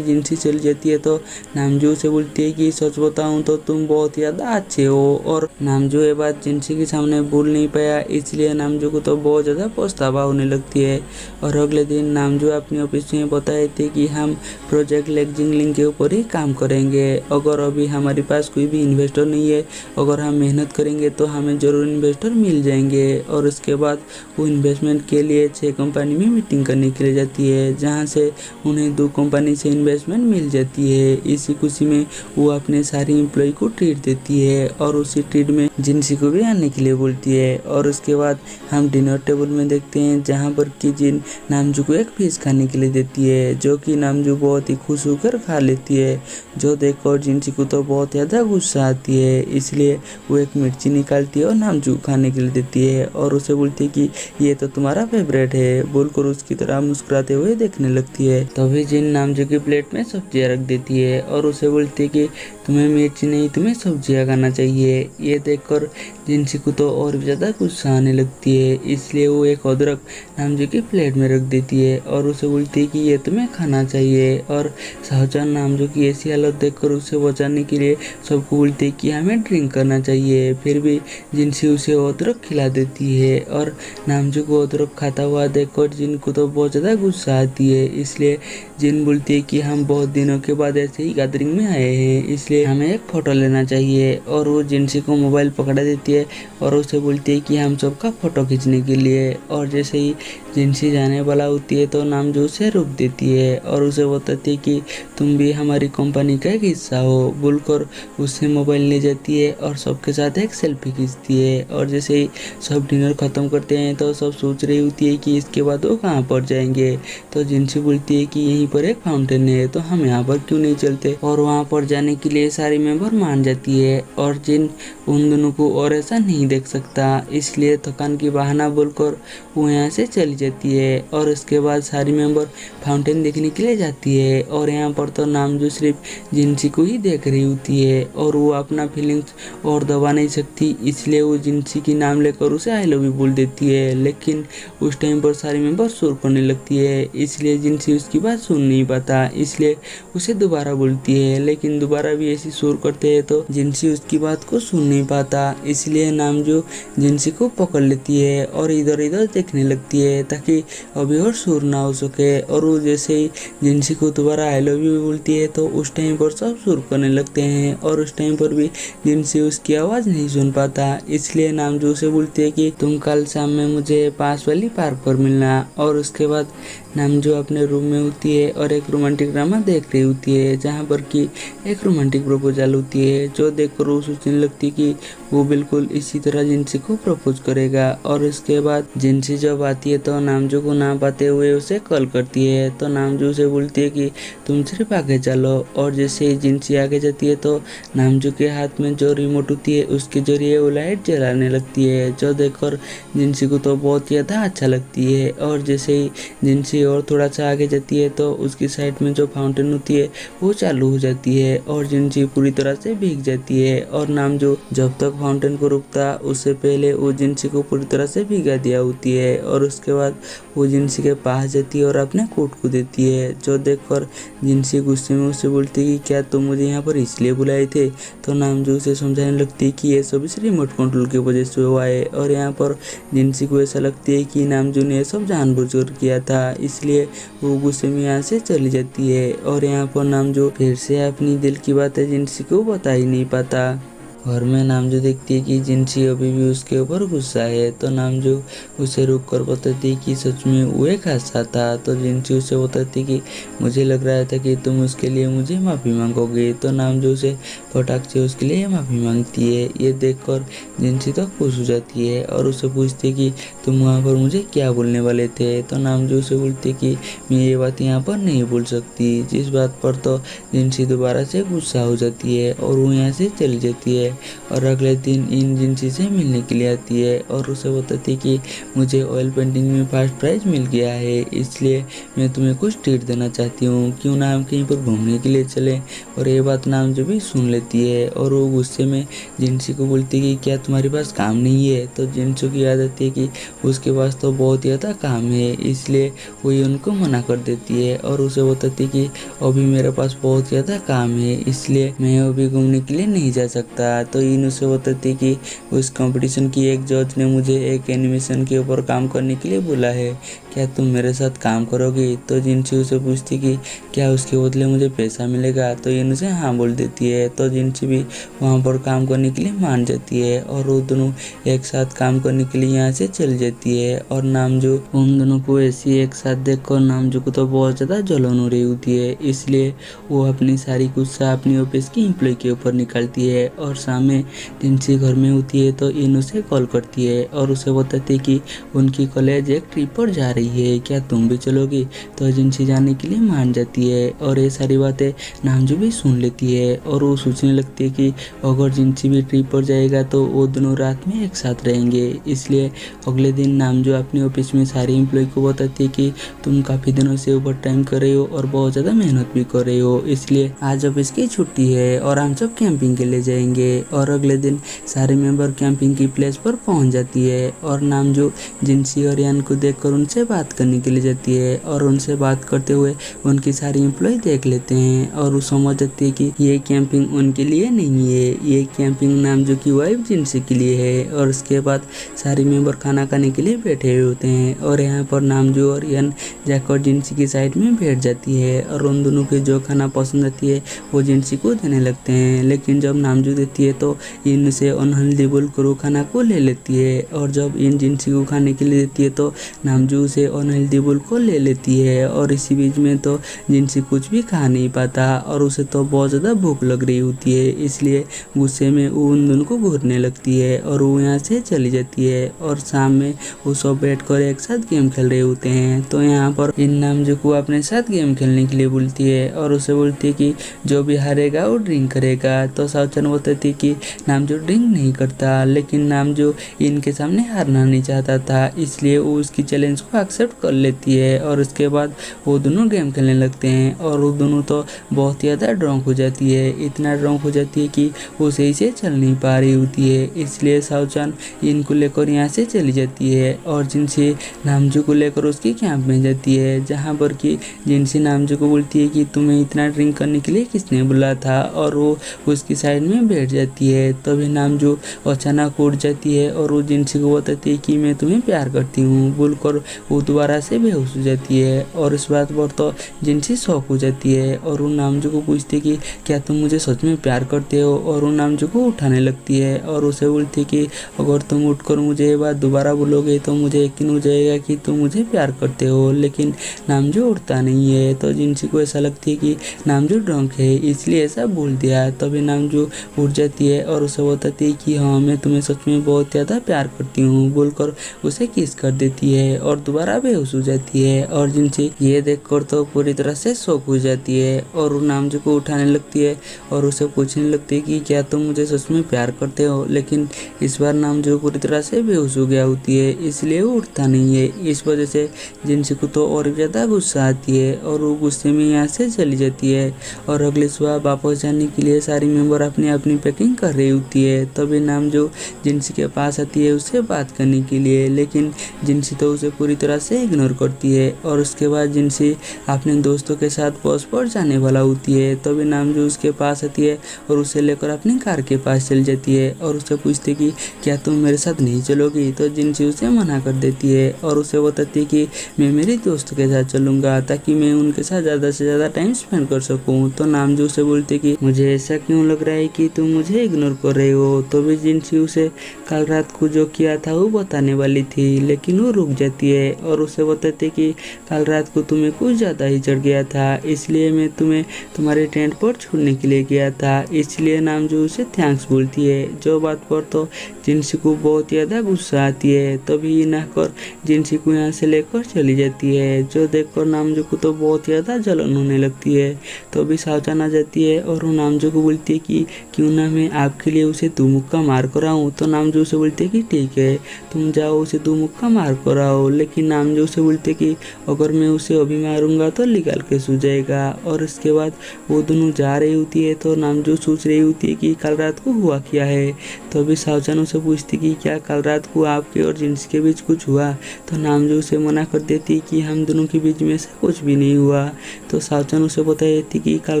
जिनसी चली जाती है तो नामजू से बोलती है कि सच बताऊँ तो तुम बहुत ज़्यादा अच्छे हो। और नामजू ये बात जिनसी के सामने भूल नहीं पाया, इसलिए नामजू को तो बहुत ज़्यादा पछतावा होने लगती है। और अगले दिन नामजू अपने ऑफिस में बताए थे कि हम प्रोजेक्ट लेग जिंगलिंग के ऊपर ही काम करेंगे। अगर अभी हमारे पास कोई भी इन्वेस्टर नहीं है, अगर हम मेहनत करेंगे तो हमें ज़रूर इन्वेस्टर मिल जाएंगे। और उसके बाद वो इन्वेस्टमेंट के लिए 6 कंपनी में मीटिंग करने के लिए जाती है, जहाँ से उन्हें 2 कंपनी से इन्वेस्टमेंट मिल जाती है। इसी खुशी में वो अपने सारी एम्प्लॉय को ट्रीट देती है और उसी ट्रीट में जिनसी को भी आने के लिए बोलती है। और उसके बाद हम डिनर टेबल में देखते हैं जहाँ पर कि जिन नामजू को एक फिश खाने के लिए देती है, जो कि नामजू बहुत ही खुश होकर खा लेती है, जो देखकर जिनसी को तो बहुत ज़्यादा गुस्सा आती है। इसलिए वो एक मिर्ची निकालती है और नामजू खाने के लिए देती है और उसे बोलती है कि ये तो तुम्हारा फेवरेट है, बोलकर उसकी तरह मुस्कुराते हुए देखने लगती है। तभी जिन नामजू की प्लेट में सब्जियां रख देती है और उसे बोलती है कि तुम्हें मिर्ची नहीं तुम्हें सब्जियां खाना चाहिए। ये देखकर जिनसी को तो और भी ज़्यादा गुस्सा आने लगती है, इसलिए वो एक अदरक नामजू की प्लेट में रख देती है और उसे बोलती है कि ये तुम्हें खाना चाहिए। और शाहजहान नामजू की ऐसी हालत देखकर उसे बचाने के लिए सबको बोलती है कि हमें ड्रिंक करना चाहिए। फिर भी जिनसी उसे अदरक खिला देती है और नामजू को अदरक खाता हुआ देखकर जिन को तो बहुत ज़्यादा गुस्सा आती है, इसलिए जिन बोलती है कि हम बहुत दिनों के बाद ऐसे ही गैदरिंग में आए हैं, इसलिए हमें एक फ़ोटो लेना चाहिए। और वो जिनसी को मोबाइल पकड़ा देती है और उसे बोलती है कि हम सबका फ़ोटो खींचने के लिए। और जैसे ही जिनसी जाने वाला होती है तो नामजू उसे रोक देती है और उसे बताती है कि तुम भी हमारी कंपनी का एक हिस्सा हो बोलकर उससे मोबाइल ले जाती है और सबके साथ एक सेल्फी खींचती है। और जैसे ही सब डिनर ख़त्म करते हैं तो सब सोच रही होती है कि इसके बाद वो कहाँ पर जाएंगे। तो जिनसी बोलती है कि यहीं पर एक फाउंटेन है तो हम यहाँ पर क्यों नहीं चलते, और वहाँ पर जाने के लिए सारी मेंबर मान जाती है। और जिन उन दोनों को और ऐसा नहीं देख सकता, इसलिए थकान की बहाना बोलकर वो यहाँ से चली जाती है। और उसके बाद सारी मेंबर फाउंटेन देखने के लिए जाती है और यहाँ पर तो नामजू सिर्फ जिनसी को ही देख रही होती है और वो अपना फीलिंग्स और दबा नहीं सकती, इसलिए वो जिनसी की नाम लेकर उसे आई लव यू बोल देती है। लेकिन उस टाइम पर सारी मेंबर शोर करने लगती है, इसलिए जिनसी उसकी बात सुन नहीं पाता, इसलिए उसे दोबारा बोलती है। लेकिन दोबारा भी ऐसी शोर करते हैं तो जिनसी उसकी बात को सुन नहीं पाता, इसलिए नामजू जिनसी को पकड़ लेती है और इधर इधर देखने लगती है ताकि अभी और शोर ना हो सके। और वो जैसे ही जिनसी को दोबारा आई लव यू बोलती है तो उस टाइम पर सब शोर करने लगते हैं और उस टाइम पर भी जिनसी उसकी आवाज़ नहीं सुन पाता, इसलिए नामजू उसे बोलती है कि तुम कल शाम में मुझे पास वाली पार्क पर मिलना। और उसके बाद नामजू अपने रूम में होती है और एक रोमांटिक ड्रामा देख रही होती है जहाँ पर कि एक रोमांटिक प्रपोजल होती है, जो देखकर वो सोचने लगती है कि वो बिल्कुल इसी तरह जिनसी को प्रपोज करेगा। और उसके बाद जिनसी जब आती है तो नामजू को ना पाते हुए उसे कॉल करती है, तो नामजू उसे बोलती है कि तुम सिर्फ आगे चलो। और जैसे ही जिनसी आगे जाती है तो नामजू के हाथ में जो रिमोट होती है उसके जरिए वो लाइट जलाने लगती है, जो देखकर जिनसी को तो बहुत ज़्यादा अच्छा लगती है। और जैसे ही जिनसी और थोड़ा सा आगे जाती है तो उसकी साइड में जो फाउंटेन होती है वो चालू हो जाती है और जिनसी पूरी तरह से भीग जाती है। और नामजू जब तक फाउंटेन को रुकता उससे पहले वो जिनसी को पूरी तरह से भिगा दिया होती है। और उसके बाद वो जिनसी के पास जाती है और अपने कोट को देती है, जो देखकर जिनसी गुस्से में उससे बोलती है कि क्या तुम मुझे यहाँ पर इसलिए बुलाए थे। तो नामजू उसे समझाने लगती है कि ये सब इस रिमोट कंट्रोल की वजह से हुआ है। और यहाँ पर जिनसी को ऐसा लगती है कि नामजू ने सब जानबूझकर किया था, इसलिए वो गुस्से में यहाँ से चली जाती है। और यहाँ पर नामजू फिर से अपनी दिल की बातें जिनसी को बता ही नहीं पाता। घर में नामजू देखती है कि जिनसी अभी भी उसके ऊपर गुस्सा है, तो नामजू उसे रोक कर बताती है कि सच में वो एक हादसा था। तो जिनसी उसे बताती कि मुझे लग रहा था कि तुम उसके लिए मुझे माफ़ी मांगोगे। तो नामजू उसे फटाक से उसके लिए माफ़ी मांगती है। ये देखकर जिनसी तो खुश हो जाती है और उसे पूछती है कि तुम वहाँ पर मुझे क्या बोलने वाले थे। तो नामजू उसे बोलती है कि मैं ये बात यहाँ पर नहीं बोल सकती, जिस बात पर तो जिनसी दोबारा से गुस्सा हो जाती है और वो यहाँ से चली जाती है। और अगले दिन इन जिनसी से मिलने के लिए आती है और उसे बताती है कि मुझे ऑयल पेंटिंग में फर्स्ट प्राइज मिल गया है, इसलिए मैं तुम्हें कुछ ट्रीट देना चाहती हूँ, क्यों ना हम कहीं पर घूमने के लिए चलें। और ये बात नामजू भी सुन लेती है और वो गुस्से में जिनसी को बोलती है कि क्या तुम्हारे पास काम नहीं है। तो जिनसी की याद आती है कि उसके पास तो बहुत ज़्यादा काम है, इसलिए वही उनको मना कर देती है और उसे बताती है कि अभी मेरे पास बहुत ज़्यादा काम है, इसलिए मैं अभी घूमने के लिए नहीं जा सकता। तो इन उसे बताती है कि उस कंपटीशन की एक जज ने मुझे एक एनिमेशन के ऊपर काम करने के लिए बोला है, क्या तुम मेरे साथ काम करोगी। तो जिनसी उसे पूछती कि क्या उसके बदले मुझे पैसा मिलेगा। तो इन उसे हाँ बोल देती है। तो जिनसी भी वहाँ पर काम करने के लिए मान जाती है और वो दोनों एक साथ काम करने के लिए यहाँ से चली जाती है। और नामजू उन दोनों को ऐसी एक साथ देखकर नामजू को तो बहुत ज़्यादा जलन हो रही होती है, इसलिए वो अपनी सारी गुस्सा अपनी ऑफिस की एम्प्लॉय के ऊपर निकालती है। और शाम में जिनसी घर में होती है तो इन उसे कॉल करती है और उसे बताती है कि उनकी कॉलेज एक ट्रिप पर जा रही है, क्या तुम भी चलोगी। तो जिनसी जाने के लिए मान जाती है और ये सारी बातें नामजू भी सुन लेती है और वो सोचने लगती है कि अगर जिनसी भी ट्रिप पर जाएगा तो वो दोनों रात में एक साथ रहेंगे। इसलिए अगले दिन नामजू अपने ऑफिस में सारी एम्प्लॉय को बताती है कि तुम काफ़ी दिनों से ओवर टाइम कर रहे हो और बहुत ज़्यादा मेहनत भी कर रहे हो, इसलिए आज ऑफिस की छुट्टी है और हम सब कैंपिंग के लिए जाएंगे। और अगले दिन सारे मेंबर कैंपिंग की प्लेस पर पहुंच जाती है और नामजू जिनसी और यान को देखकर उनसे बात करने के लिए जाती है और उनसे बात करते हुए उनकी सारी एम्प्लॉय देख लेते हैं और वो समझ जाती है कि ये कैंपिंग उनके लिए नहीं है, ये कैंपिंग नामजू की वाइफ जिनसी के लिए है। और उसके बाद सारी मेंबर खाना खाने के लिए बैठे हुए होते हैं और यहाँ पर नामजू और यान जाकर जिनसी की साइड में बैठ जाती है और उन दोनों के जो खाना पसंद आती है वो जिनसी को देने लगते हैं। लेकिन जब नामजू देती है है तो इन से अनहेल्दी बोलकर खाना को ले लेती है। और जब इन जिनसी को खाने के लिए देती है तो नामजू उसे अनहेल्दी बोलकर ले लेती है। और इसी बीच में तो जिनसी कुछ भी खा नहीं पाता और उसे तो बहुत ज़्यादा भूख लग रही होती है, इसलिए गुस्से में वो उन दोनों को घूरने लगती है और वो यहाँ से चली जाती है। और शाम में वो सब बैठकर एक साथ गेम खेल रहे होते हैं। तो यहाँ पर इन नामजू को अपने साथ गेम खेलने के लिए बोलती है और उसे बोलती है कि जो भी हारेगा वो ड्रिंक करेगा। तो साउचन बताती है कि नामजू ड्रिंक नहीं करता, लेकिन नामजू इनके सामने हारना नहीं चाहता था, इसलिए वो उसकी चैलेंज को एक्सेप्ट कर लेती है। और उसके बाद वो दोनों गेम खेलने लगते हैं और वो दोनों तो बहुत ज़्यादा ड्रंक हो जाती है, इतना ड्रंक हो जाती है कि वो सही से चल नहीं पा रही होती है। इसलिए साउचन इनको लेकर यहाँ से चली जाती है और जिनसे नामजू को लेकर उसकी कैंप में जाती है, जहाँ पर कि जिनसे नामजू को बोलती है कि तुम्हें इतना ड्रिंक करने के लिए किसने बुलाया था, और वो उसकी साइड में बैठ जाती है। तभी नामजू अचानक उठ जाती है और वो जिनसी को बताती है कि मैं तुम्हें प्यार करती हूँ बोलकर वो दोबारा से बेहोश हो जाती है। और इस बात पर तो जिनसी शॉक हो जाती है और वो नामजू को पूछती है कि क्या तुम मुझे सच में प्यार करते हो, और वो नामजू को उठाने लगती है और उसे बोलती है कि अगर तुम उठकर मुझे ये बात दोबारा बोलोगे तो मुझे यकीन हो जाएगा कि तुम मुझे प्यार करते हो। लेकिन नामजू उठता नहीं है। तो जिनसी को ऐसा लगती है कि नामजू ड्रंक है इसलिए ऐसा बोल दिया। तभी नामजू उठ जाती है और उसे बताती है कि हाँ मैं तुम्हें सच में बहुत ज़्यादा प्यार करती हूँ बोलकर उसे किस कर देती है और दोबारा बेहोश हो जाती है। और जिनसी ये देखकर तो पूरी तरह से शॉक हो जाती है और वो नामजू को उठाने लगती है और उसे पूछने लगती है कि क्या तुम मुझे सच में प्यार करते हो। लेकिन इस बार नामजू पूरी तरह से बेहोश हो गया होती है, इसलिए वो उठता नहीं है। इस वजह से जिनसी को तो और ज़्यादा गुस्सा आती है और वो गुस्से में यहाँ से चली जाती है। और अगले सुबह वापस जाने के लिए सारी मेंबर अपनी अपनी पैकिंग कर रही होती है। तभी नामजू जिनसी के पास आती है उससे बात करने के लिए, लेकिन जिनसी तो उसे पूरी तरह से इग्नोर करती है। और उसके बाद जिनसी अपने दोस्तों के साथ बस पर जाने वाला होती है। तभी नामजू उसके पास आती है और उसे लेकर अपनी कार के पास चल जाती है और उससे पूछती है कि क्या तुम मेरे साथ नहीं चलोगी। तो जिनसी उसे मना कर देती है और उसे बताती है कि मैं मेरी दोस्त के साथ चलूँगा ताकि मैं उनके साथ ज़्यादा से ज़्यादा टाइम स्पेंड कर सकूँ। तो नामजू उसे बोलती है कि मुझे ऐसा क्यों लग रहा है कि तुम मुझे इग्नोर कर रहे हो। तो भी जिनसी उसे कल रात को जो किया था वो बताने वाली थी, लेकिन वो रुक जाती है और उसे बताती है कि कल रात को तुम्हें कुछ ज़्यादा ही चढ़ गया था, इसलिए मैं तुम्हें तुम्हारे टेंट पर छोड़ने के लिए गया था। इसलिए नामजू उसे थैंक्स बोलती है, जो बात पर तो जिनसी को बहुत ज़्यादा गुस्सा आती है। तभी नहकर जिनसी को यहाँ से लेकर चली जाती है, जो देखकर नामजू को तो बहुत ज़्यादा जलन होने लगती है। तभी सावचान आ जाती है और वो नामजू को बोलती है कि क्यों ना मैं आपके लिए उसे दो मुक्का मार कर आऊँ। तो नामजू से बोलते है कि ठीक है तुम जाओ उसे दो मुक्का मार कर आओ। लेकिन नामजू से बोलते कि अगर मैं उसे अभी मारूंगा तो लीगल केस हो जाएगा। और इसके बाद वो दोनों जा रही होती है तो नामजू सोच रही होती है कि कल रात को हुआ क्या है। तो अभी सावचान उसे पूछती कि क्या कल रात को आपके और जिनसी के बीच कुछ हुआ। तो नामजू उसे मना कर देती कि हम दोनों के बीच में से कुछ भी नहीं हुआ। तो सावचान उसे बता देती कि कल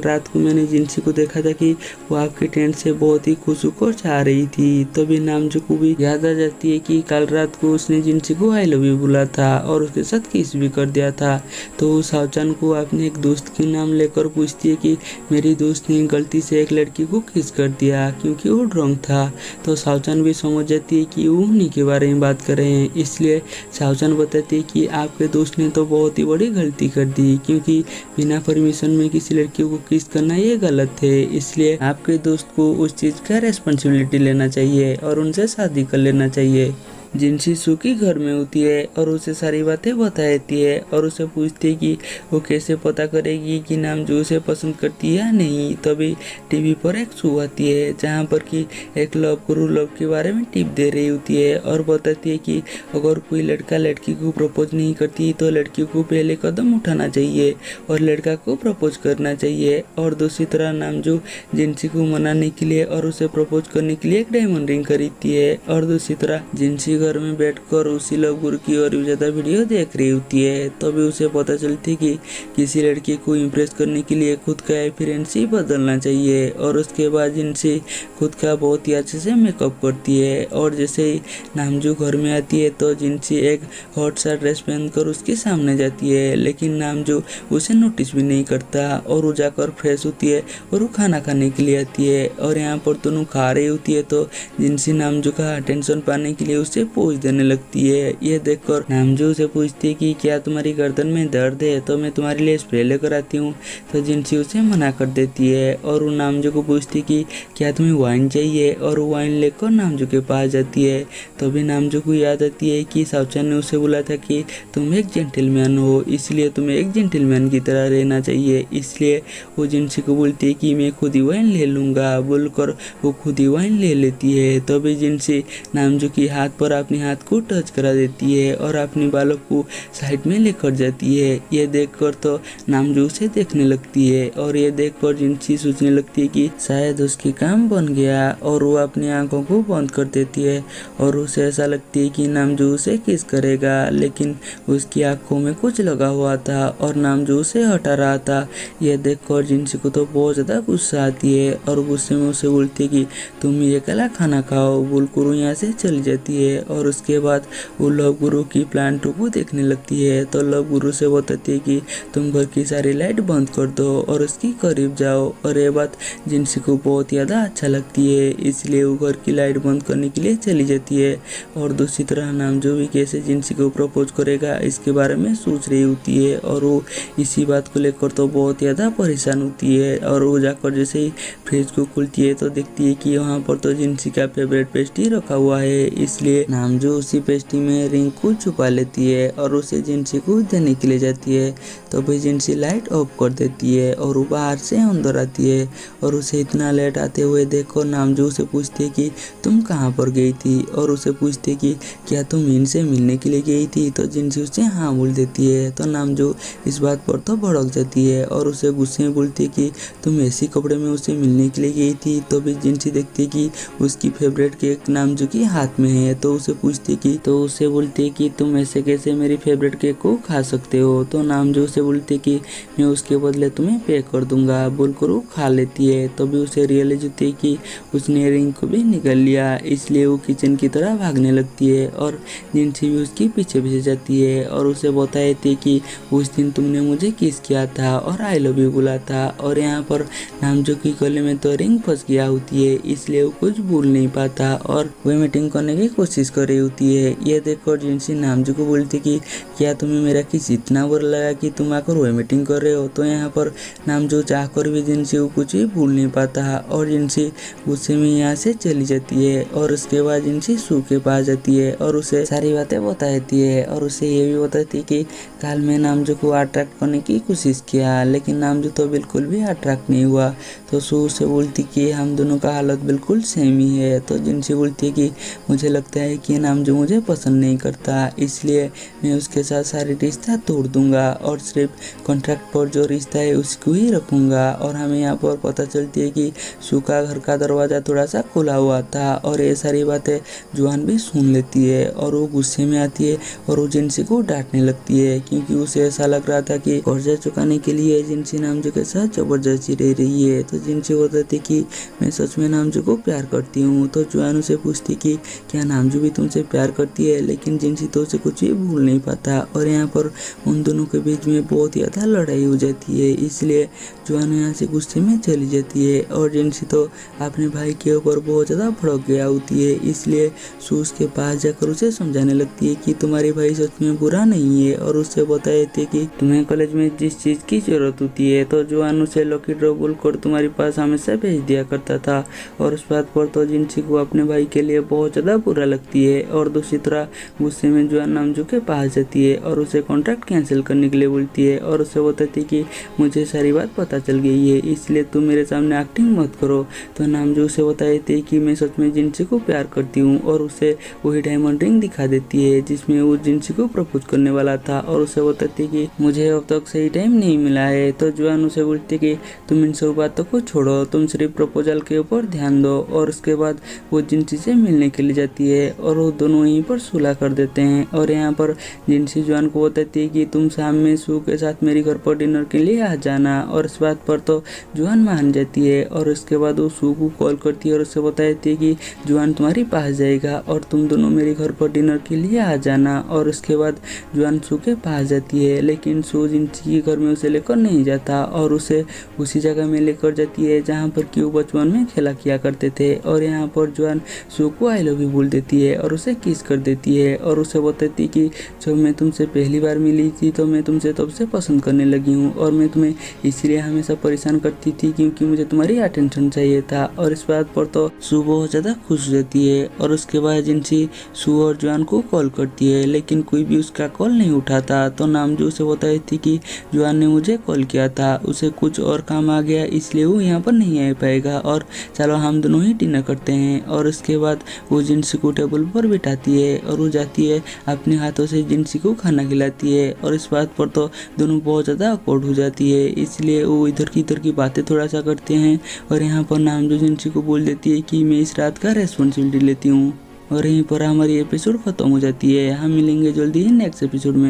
रात को मैंने जिनसी को देखा था कि वो आपके टेंट से बहुत ही खुश होकर जा रही थी। तभी नामजू को भी याद आ जाती है कि कल रात को उसने जिनसी को आई लव यू बोला था और उसके साथ किस भी कर दिया था। तो सावचान को अपने एक दोस्त के नाम लेकर पूछती है कि मेरी दोस्त ने गलती से एक लड़की को किस कर दिया क्योंकि वो ड्रंक था। तो सावचान भी समझ जाती है कि वो उन्हीं के बारे में बात कर रहे हैं, इसलिए सावचान बताती है कि आपके दोस्त ने तो बहुत ही बड़ी गलती कर दी, क्योंकि बिना परमिशन में किसी लड़की को किस करना ये गलत है। इसलिए आपके दोस्त को उस चीज़ का रेस्पॉन्सिबिलिटी लेना चाहिए और उनसे शादी कर लेना चाहिए। जिनसी सुकी घर में होती है और उसे सारी बातें बता देती है और उसे पूछती है कि वो कैसे पता करेगी कि नामजू उसे पसंद करती है या नहीं। तभी टीवी पर एक शो आती है जहाँ पर कि एक लव गुरु लव के बारे में टिप दे रही होती है और बताती है कि अगर कोई लड़का लड़की को प्रपोज नहीं करती तो लड़की को पहले कदम उठाना चाहिए और लड़का को प्रपोज करना चाहिए। और दूसरी तरह नामजू जिनसी को मनाने के लिए और उसे प्रपोज करने के लिए एक डायमंड रिंग खरीदती है और दूसरी तरह जिनसी घर में बैठकर उसी लव गुरु की और भी ज़्यादा वीडियो देख रही होती है। तभी उसे पता चलती कि किसी लड़की को इम्प्रेस करने के लिए खुद का अपीयरेंस ही बदलना चाहिए। और उसके बाद जिनसी खुद का बहुत ही अच्छे से मेकअप करती है। और जैसे ही नामजू घर में आती है तो जिनसी एक हॉट सा ड्रेस पहनकर उसके सामने जाती है, लेकिन नामजू उसे नोटिस भी नहीं करता और वो जाकर फ्रेश होती है और वो खाना खाने के लिए आती है। और यहाँ पर दोनों खा रही होती है तो जिनसी नामजू का अटेंशन पाने के लिए उसे पोज देने लगती है। ये देखकर नामजू उसे पूछती है कि क्या तुम्हारी गर्दन में दर्द है तो मैं तुम्हारे लिए स्प्रे लेकर आती हूँ। तो जिनसी उसे मना कर देती है और वो नामजू को पूछती कि क्या तुम्हें वाइन चाहिए, और वो वाइन लेकर नामजू के पास जाती है। तो भी नामजू को याद आती है कि सावचान ने उसे बोला था कि तुम एक जेंटलमैन हो, इसलिए तुम्हें एक जेंटलमैन की तरह रहना चाहिए। इसलिए वो जिनसी को बोलती है कि मैं खुद ही वाइन ले लूँगा, बोलकर वो खुद ही वाइन ले लेती है। तभी जिनसी नामजू की हाथ पर अपने हाथ को टच करा देती है और अपने बालों को साइड में लेकर जाती है। ये देखकर तो नामजू उसे देखने लगती है और ये देखकर जिनसी सोचने लगती है कि शायद उसकी काम बन गया, और वो अपनी आंखों को बंद कर देती है और उसे ऐसा लगती है कि नामजू उसे किस करेगा, लेकिन उसकी आंखों में कुछ लगा हुआ था और नामजू उसे हटा रहा था। यह देखकर जिनसी को तो बहुत ज़्यादा गुस्सा आती है और गुस्से में उसे बोलती है कि तुम ये अकेला खाना खाओ, बोलकर वो यहाँ से चली जाती है। और उसके बाद वो लव गुरु की प्लांटों को देखने लगती है तो लव गुरु से बताती है कि तुम घर की सारी लाइट बंद कर दो और उसकी करीब जाओ। और ये बात जिनसी को बहुत ज़्यादा अच्छा लगती है, इसलिए वो घर की लाइट बंद करने के लिए चली जाती है। और दूसरी तरह नामजू भी कैसे जिनसी को प्रपोज करेगा इसके बारे में सोच रही होती है और वो इसी बात को लेकर तो बहुत ज़्यादा परेशान होती है। और वो जाकर जैसे ही फ्रिज को खुलती है तो देखती है कि वहाँ पर तो जिनसी का फेवरेट पेस्ट्री रखा हुआ है, इसलिए नामजू उसी पेस्ट्री में रिंग को छुपा लेती है और उसे जिनसी को देने के लिए जाती है। तो भाई जिनसी लाइट ऑफ कर देती है और वो बाहर से अंदर आती है और उसे इतना लेट आते हुए देखो नामजू उसे पूछती है कि तुम कहाँ पर गई थी, और उसे पूछती है कि क्या तुम इनसे मिलने के लिए गई थी। तो जिनसी उसे हाँ बोल देती है। तो नामजू इस बात पर तो भड़क जाती है और उसे गुस्से में बोलती है कि तुम ऐसे कपड़े में उसे मिलने के लिए गई थी। तो भी जिनसी देखती है कि उसकी फेवरेट केक नामजू के हाथ में है तो उसे पूछती है कि तो उसे बोलती है कि तुम ऐसे कैसे मेरी फेवरेट केक को खा सकते हो। तो नामजू उसे बोलती है कि मैं उसके बदले तुम्हें पे कर दूंगा, बोलकर वो खा लेती है। तो भी उसे रियलाइज होती है कि उसने रिंग को भी निकल लिया, इसलिए वो किचन की तरह भागने लगती है और जिनसी भी उसके पीछे पीछे जाती है और उसे बताती है कि उस दिन तुमने मुझे किस किया था और आई लव यू बोला था। और यहाँ पर नामजू की गले में तो रिंग फंस गया होती है, इसलिए वो कुछ भूल नहीं पाता और वह मीटिंग करने की कोशिश कर रही होती है। यह देखकर जिनसी नामजू को बोलती कि क्या तुम्हें मेरा किस इतना बुरा लगा कि तुम आकर वह मीटिंग कर रहे हो। तो यहाँ पर नामजू चाहकर भी जिनसी को कुछ भी भूल नहीं पाता और जिनसी गुस्से में यहाँ से चली जाती है। और उसके बाद जिनसी सू के पास जाती है और उसे सारी बातें बताती है और उसे ये भी बताती है कि कल मैं नामजू को अट्रैक्ट करने की कोशिश किया, लेकिन नामजू तो बिल्कुल भी अट्रैक्ट नहीं हुआ। तो सू से बोलती कि हम दोनों का हालत बिल्कुल सेम ही है। तो जिनसी बोलती है कि मुझे लगता है कि नामजू मुझे पसंद नहीं करता, इसलिए मैं उसके साथ सारी रिश्ता तोड़ दूंगा और सिर्फ कॉन्ट्रैक्ट पर जो रिश्ता है उसको ही रखूंगा। और हमें यहाँ पर पता चलती है कि सू का घर का दरवाज़ा थोड़ा सा खुला हुआ था और ये सारी बातें जुआन भी सुन लेती है और वो गुस्से में आती है और वो जिनसी को डांटने लगती है क्योंकि उसे ऐसा लग रहा था कि कर्जा चुकाने के लिए जिनसी नामजू के साथ जबरदस्ती रह रही है। तो जिनसी बताती कि मैं सच में नामजू को प्यार करती हूँ। तो जुआन उसे पूछती कि क्या नामजू भी तुमसे प्यार करती है, लेकिन जिनसी तो उसे कुछ भी भूल नहीं पाता और यहाँ पर उन दोनों के बीच में बहुत ज़्यादा लड़ाई हो जाती है, इसलिए जुआन यहाँ से गुस्से में चली जाती है और जिनसी तो अपने भाई के ऊपर बहुत ज़्यादा भड़क गया होती है, इसलिए सूस के पास जाकर उसे समझाने लगती है कि तुम्हारी भाई सच में बुरा नहीं है और उससे बताती है कि तुम्हें कॉलेज में जिस चीज़ की जरूरत होती है तो जुआन उसे लकी ड्रॉ बोलकर तुम्हारे पास हमेशा भेज दिया करता था। और उस बात पर तो जिनसी को अपने भाई के लिए बहुत ज़्यादा बुरा लगती है और दूसरी तरह गुस्से में जुआन नामजू के पास जाती है और उसे कॉन्ट्रैक्ट कैंसिल करने के लिए बोलती है और उसे बताती है कि मुझे सारी बात पता चल गई है, इसलिए तुम मेरे सामने एक्टिंग मत करो। तो नामजू उसे बताती है कि मैं सच में जिनसी को प्यार करती हूँ और उसे वही डायमंड रिंग दिखा देती है जिसमें वो जिनसी को प्रपोज करने वाला था और उसे बताती है कि मुझे अब तक सही टाइम नहीं मिला है। तो जुआन उसे बोलती है कि तुम इन सब बातों को छोड़ो, तुम सिर्फ प्रपोजल के ऊपर ध्यान दो। और उसके बाद वो जिनसी से मिलने के लिए जाती है और वो दोनों यहीं पर सुलह कर देते हैं। और यहाँ पर जिनसी जुआन को बताती है कि तुम शाम में सू के साथ मेरे घर पर डिनर के लिए आ जाना। और इस बात पर तो जुआन मान जाती है और उसके बाद वो सू को कॉल करती है और उससे बताती है कि जुआन तुम्हारी पास जाएगा और तुम दोनों मेरे घर पर डिनर के लिए आ जाना। और उसके बाद जुआन सू के पास जाती है, लेकिन सू जिनसी के घर में उसे लेकर नहीं जाता और उसे उसी जगह में लेकर जाती है जहाँ पर कि वो बचपन में खेला किया करते थे। और यहाँ पर जुआन सू को आई लव यू बोल देती है और उसे किस कर देती है और उसे बताती है कि जब मैं तुमसे पहली बार मिली थी तो मैं तुमसे तब से पसंद करने लगी हूँ और मैं तुम्हें इसलिए हमेशा परेशान करती थी क्योंकि मुझे तुम्हारी अटेंशन चाहिए था। और इस बात पर तो सू बहुत ज़्यादा खुश हो जाती है। और उसके बाद जिनसी सू और जुआन को कॉल करती है, लेकिन कोई भी उसका कॉल नहीं उठाता। तो नामजू उसे बताई थी कि जुआन ने मुझे कॉल किया था, उसे कुछ और काम आ गया इसलिए वो यहाँ पर नहीं आ पाएगा और चलो हम दोनों ही डिनर करते हैं। और उसके बाद वो जिनसी को टेबल पर बिठाती है और वो जाती है अपने हाथों से जिनसी को खाना खिलाती है। और इस बात पर तो दोनों बहुत ज़्यादा अकवर्ड हो जाती है, इसलिए वो इधर की बातें थोड़ा सा करते हैं। और यहाँ पर नामजू जिनसी को बोल देती है कि मैं इस रात का रेस्पॉन्सिबिलिटी लेती हूँ। और यहीं पर हमारी एपिसोड खत्म हो जाती है। हम मिलेंगे जल्दी ही नेक्स्ट एपिसोड में।